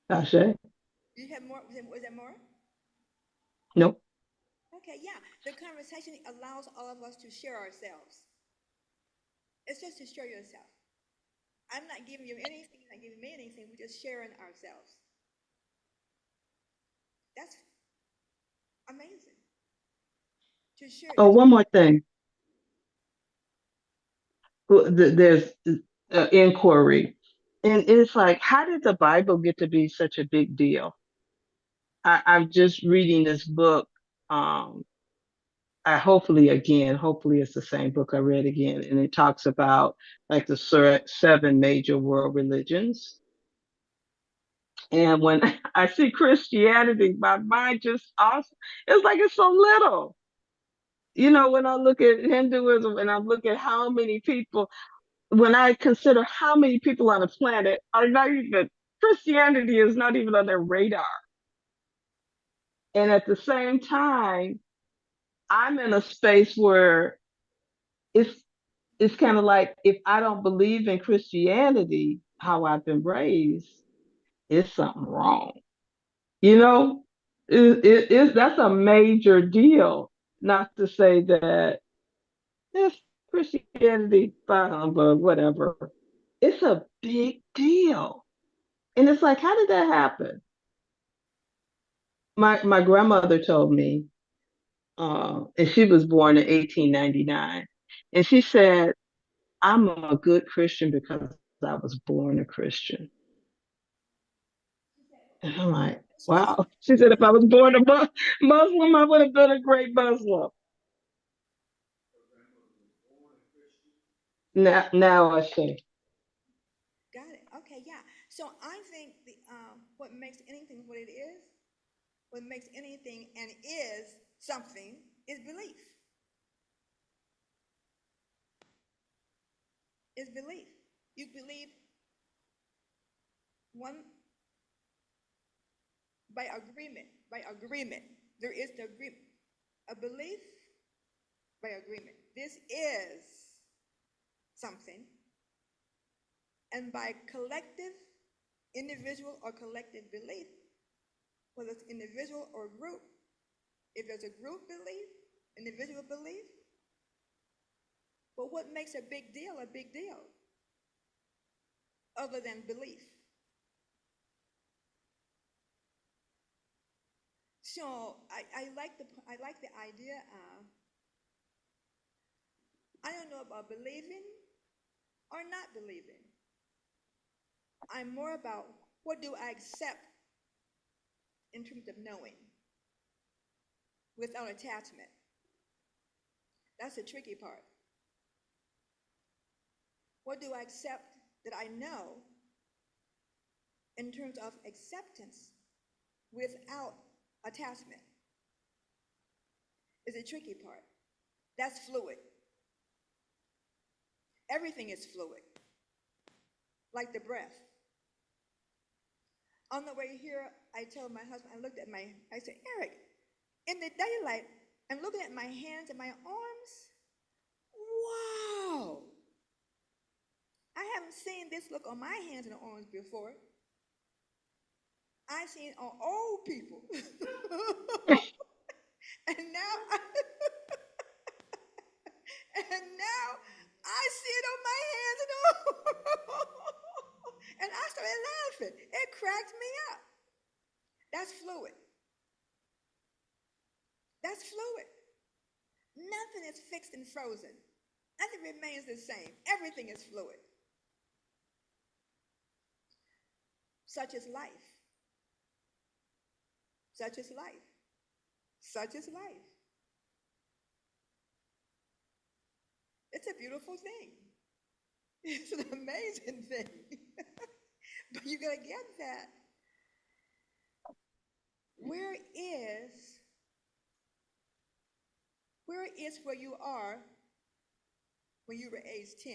S7: Ashe?
S2: you have more? Was there more?
S7: Nope.
S2: Okay, yeah. The conversation allows all of us to share ourselves. It's just to share yourself. I'm not giving you anything, you're not giving me anything. We're just sharing ourselves. That's amazing. To share
S7: Oh,
S2: that.
S7: one more thing. There's inquiry. And it's like, how did the Bible get to be such a big deal? I'm just reading this book, um, hopefully it's the same book I read again, and it talks about like the seven major world religions. And when I see Christianity, my mind just awesome. It's like it's so little. You know, when I look at Hinduism and I look at how many people, when I consider how many people on the planet are not even, Christianity is not even on their radar. And at the same time, I'm in a space where it's it's kind of like if I don't believe in Christianity, how I've been raised, it's something wrong. You know, that's a major deal. Not to say that it's Christianity, but whatever. It's a big deal. And it's like, how did that happen? My grandmother told me, and she was born in 1899, and she said, I'm a good Christian because I was born a Christian. And I'm like, wow. She said, if I was born a Muslim, I would have been a great Muslim. Now I say,
S2: Got it. Okay, yeah. So I think what makes anything what it is, what makes anything and is something is belief. Is belief. You believe one by agreement. By agreement. There is the agreement. A belief by agreement. This is something. And by collective, individual or collective belief, whether it's individual or group, if there's a group belief, individual belief, but what makes a big deal other than belief? So I like the idea of, I don't know about believing or not believing. I'm more about what do I accept in terms of knowing without attachment. That's the tricky part. What do I accept that I know in terms of acceptance without attachment is a tricky part. That's fluid. Everything is fluid, like the breath. On the way here, I told my husband, I said, Eric, in the daylight, I'm looking at my hands and my arms. Wow. I haven't seen this look on my hands and arms before. I've seen it on old people. and now I, and now I see it on my hands and arms. And I started laughing. It cracked me up. That's fluid. That's fluid. Nothing is fixed and frozen. Nothing remains the same. Everything is fluid. Such is life. Such is life. Such is life. It's a beautiful thing. It's an amazing thing. But you gotta get that. Where is where you are when you were age 10?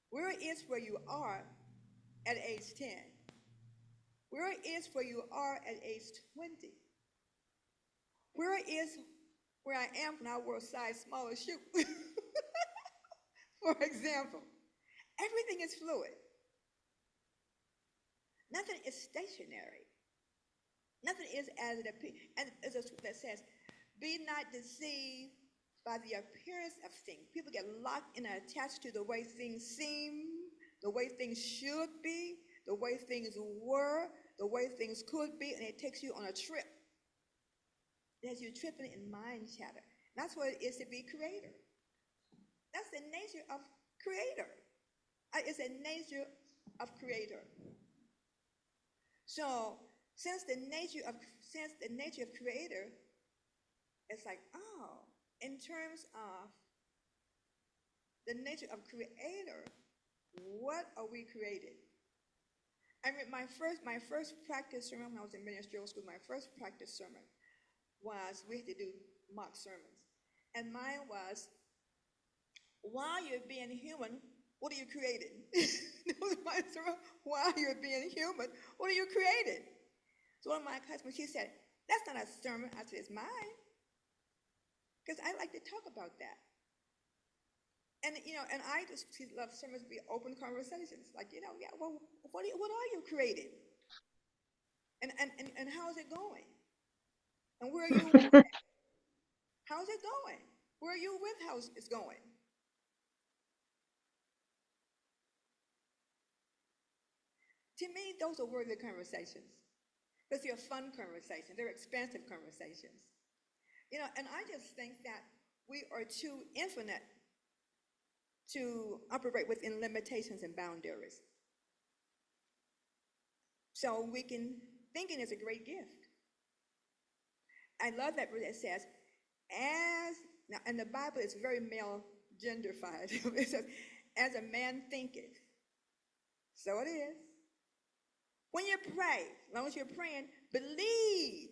S2: Where is where you are at age 10? Where is where you are at age 20? Where is where I am when I wear a size smaller shoe? For example, everything is fluid. Nothing is stationary. Nothing is as it appears. And there's a scripture that says, be not deceived by the appearance of things. People get locked and attached to the way things seem, the way things should be, the way things were, the way things could be, and it takes you on a trip. It has you tripping in mind chatter. That's what it is to be creator. That's the nature of creator. It's a nature of creator. So since the nature of creator it's like, oh, in terms of the nature of creator, what are we created? I mean, my first practice sermon when I was in ministerial school, my first practice sermon was, we had to do mock sermons. And mine was, while you're being human, what are you created? That was my sermon. While you're being human, what are you created? So one of my customers, she said, that's not a sermon. I said, it's mine. Because I like to talk about that. And, and I just love sermons to be open conversations. Like, yeah, well, what are you created? And how is it going? And where are you with it? How's it going? Where are you with how it's going? To me, those are worthy conversations. Because they're fun conversations. They're expansive conversations. And I just think that we are too infinite to operate within limitations and boundaries. So thinking is a great gift. I love that where it says, now, and the Bible is very male genderfied. It says, as a man thinketh, so it is. When you pray, as long as you're praying, believe.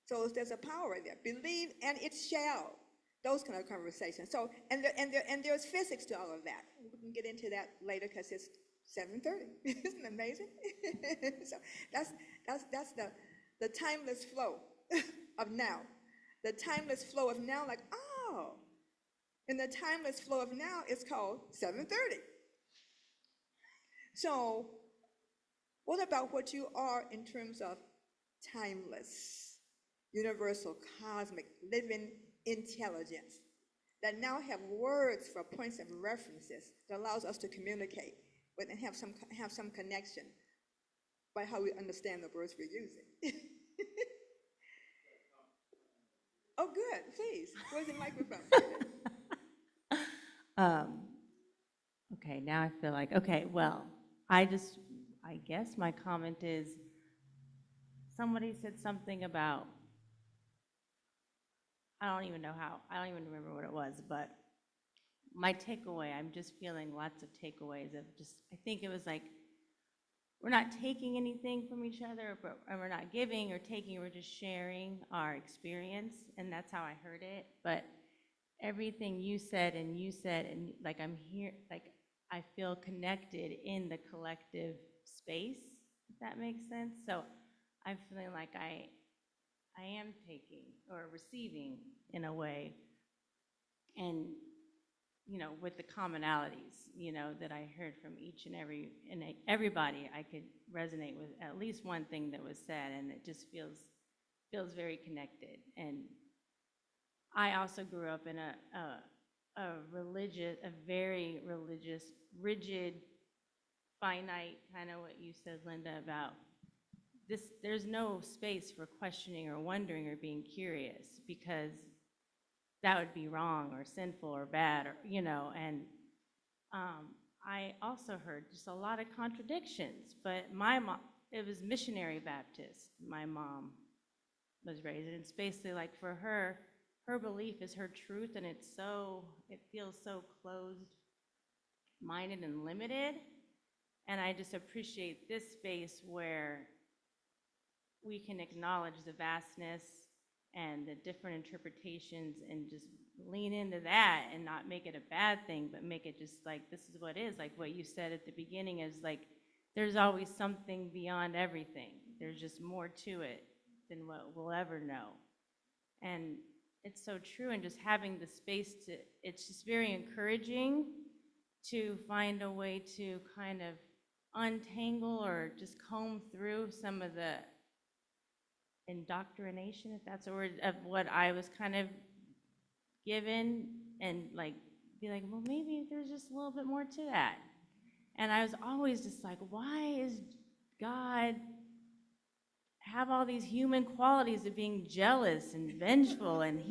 S2: So there's a power there. Believe and it shall. Those kind of conversations. So, and there's physics to all of that. We can get into that later because it's 7:30. Isn't it amazing? So that's the timeless flow of now. The timeless flow of now, like, oh. And the timeless flow of now is called 7:30. So, what about what you are in terms of timeless, universal, cosmic, living intelligence that now have words for points of references that allows us to communicate with and have some connection by how we understand the words we're using. Oh, good. Please. Where's the microphone?
S8: Okay, now I feel like, okay, well, I guess my comment is, somebody said something about, I don't even remember what it was, but my takeaway, I'm just feeling lots of takeaways of I think it was like, we're not taking anything from each other, and we're not giving or taking, we're just sharing our experience, and that's how I heard it. But everything you said, and like I'm here, like I feel connected in the collective space, if that makes sense. So I'm feeling like I am taking or receiving in a way, and with the commonalities, that I heard from each and everybody, I could resonate with at least one thing that was said, and it just feels very connected. And I also grew up in a very religious, rigid, finite, kind of what you said, Linda, about this. There's no space for questioning or wondering or being curious, because that would be wrong or sinful or bad, or and I also heard just a lot of contradictions. But my mom, it was missionary Baptist, my mom was raised, and it's basically like, for her belief is her truth, and it feels so closed-minded and limited. And I just appreciate this space where we can acknowledge the vastness and the different interpretations, and just lean into that and not make it a bad thing, but make it just like, this is what it is. Like what you said at the beginning is like, there's always something beyond everything. There's just more to it than what we'll ever know. And it's so true. And just having the space it's just very encouraging to find a way to kind of untangle or just comb through some of the indoctrination, if that's a word, of what I was kind of given, and like be like, well, maybe there's just a little bit more to that. And I was always just like, why is God have all these human qualities of being jealous and vengeful, and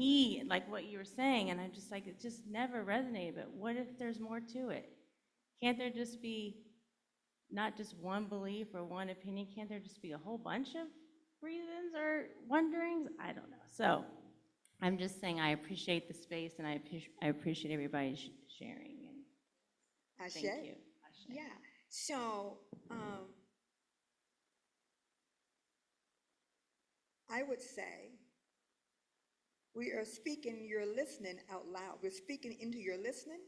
S8: like what you were saying, and I'm just like, it just never resonated. But what if there's more to it? Can't there just be not just one belief or one opinion? Can't there just be a whole bunch of reasons or wonderings. I don't know. So I'm just saying I appreciate the space and I appreciate everybody sharing. And
S2: Ashe?
S8: thank you. Ashe.
S2: Yeah, so, I would say we are speaking your listening out loud. We're speaking into your listening,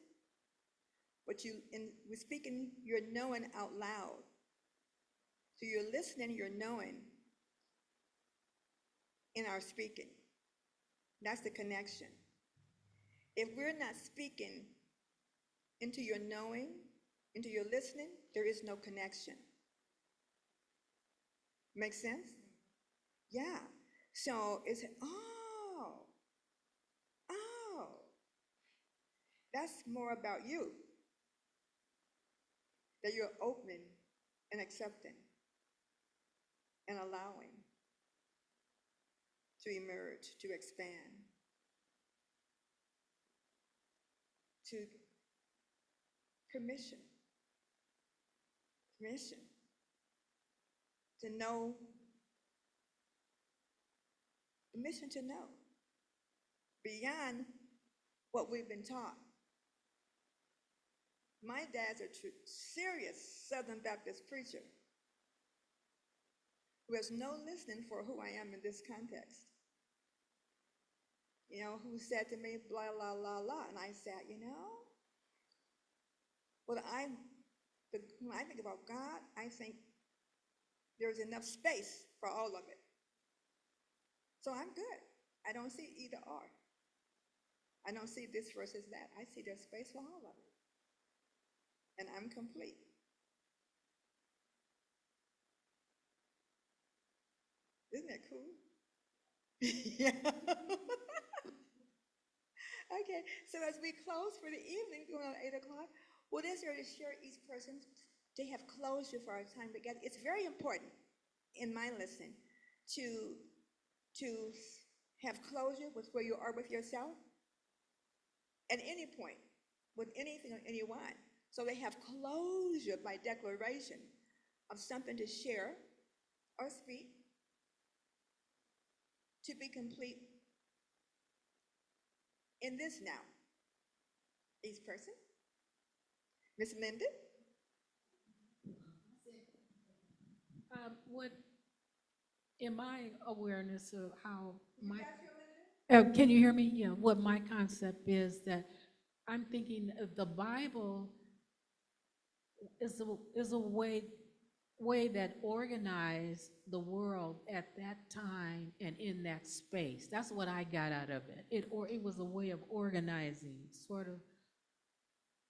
S2: but we're speaking your knowing out loud. So you're listening, you're knowing in our speaking. That's the connection. If we're not speaking into your knowing, into your listening, there is no connection. Make sense? Yeah. So it's, oh, that's more about you. That you're opening and accepting and allowing to emerge, to expand, to permission to know, permission to know beyond what we've been taught. My dad's a serious Southern Baptist preacher who has no listening for who I am in this context. You know, who said to me, blah, blah, blah, blah. And I said, you know, when I think about God, I think there's enough space for all of it. So I'm good. I don't see either or. I don't see this versus that. I see there's space for all of it. And I'm complete. Isn't that cool? Yeah. Okay, so as we close for the evening, going on 8 o'clock, what is there to share each person to have closure for our time together? It's very important in my listening to have closure with where you are with yourself at any point, with anything or anyone. So they have closure by declaration of something to share or speak to be complete in this now. Each person. Miss Linda?
S6: What, in my awareness of how my, can you hear me? Yeah, what my concept is that I'm thinking of the Bible is a way that organized the world at that time and in that space. That's what I got out of it. It was a way of organizing, sort of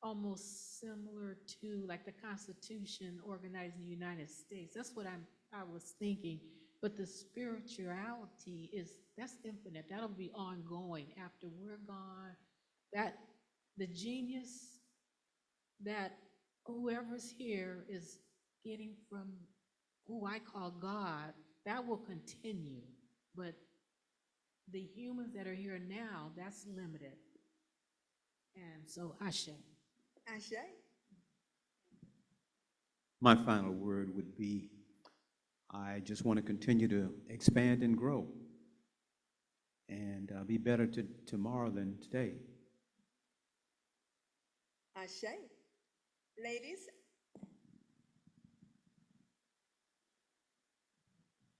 S6: almost similar to like the Constitution organizing the United States. That's what I was thinking. But the spirituality that's infinite. That'll be ongoing after we're gone. That the genius that whoever's here is getting from who I call God, that will continue. But the humans that are here now, that's limited. And so, Ashe.
S2: Ashe?
S5: My final word would be, I just want to continue to expand and grow and be better tomorrow than today.
S2: Ashe. Ladies,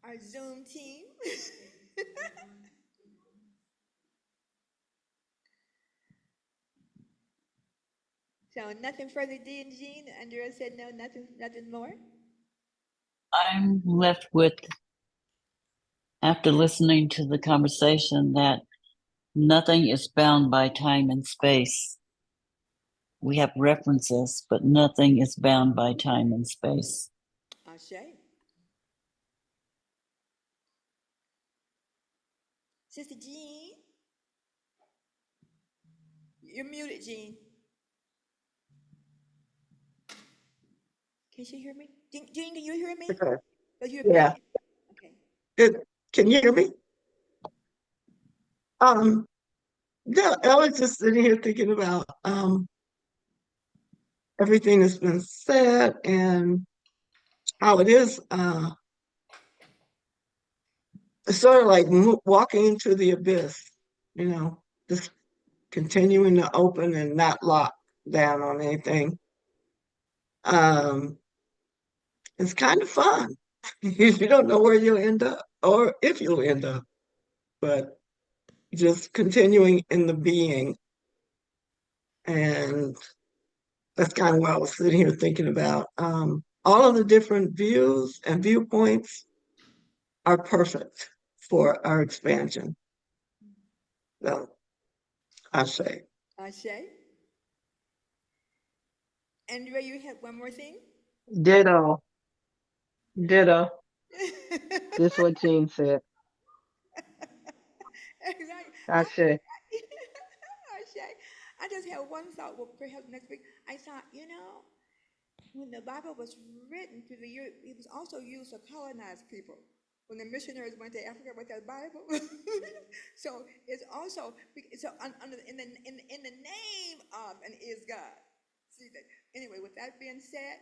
S2: our Zoom team. So nothing further, Dee and Jean. Andrea said no, nothing more.
S3: I'm left with, after listening to the conversation, that nothing is bound by time and space. We have references, but nothing is bound by time and space.
S2: Ashe. Sister Jean. You're muted, Jean. Can she hear me? Jean, can you hear me?
S1: Okay.
S2: Oh, you're
S1: Yeah.
S2: muted. Okay.
S1: Good. Can you hear me? Yeah, I was just sitting here thinking about everything that's been said and how it is it's sort of like walking into the abyss, you know, just continuing to open and not lock down on anything. Um, it's kind of fun. You don't know where you'll end up or if you'll end up, but just continuing in the being. And that's kind of what I was sitting here thinking about. All of the different views and viewpoints are perfect for our expansion. So I say,
S2: Ashe? Andrea, you had one more thing?
S7: Ditto. Ditto. This is what Jean said.
S2: Exactly.
S7: I say,
S2: Ashe. I just had one thought, well, perhaps next week. I thought, when the Bible was written through the year, it was also used to colonize people. When the missionaries went to Africa with that Bible, so it's also so under in the name of and is God. See that? Anyway, with that being said,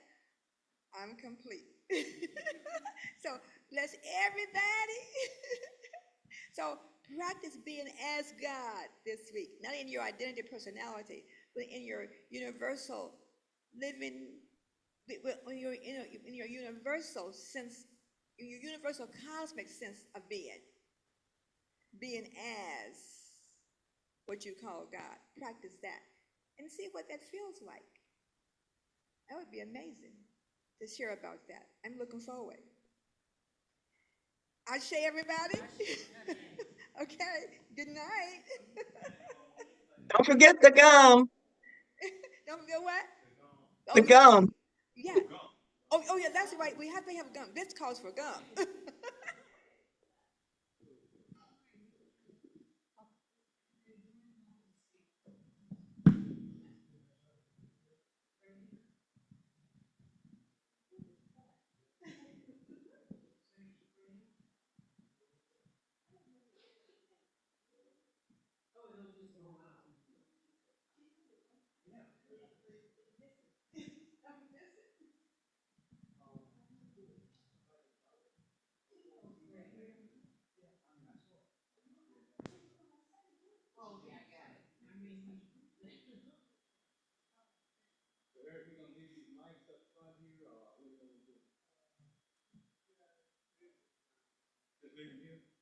S2: I'm complete. So bless everybody. So practice being as God this week, not in your identity personality, but in your universal living, when you're in your universal sense, in your universal cosmic sense of being as what you call God. Practice that and see what that feels like. That would be amazing to share about that. I'm looking forward. I say everybody. Okay. Good night.
S1: don't forget the gum,
S2: Don't forget what?
S1: the
S2: Oh yeah,
S1: gum.
S2: yeah. Oh yeah. That's right. We have to have gum. This calls for gum.
S5: Eric, we gonna leave these mics up front here, or what are we gonna do? Just leave them here?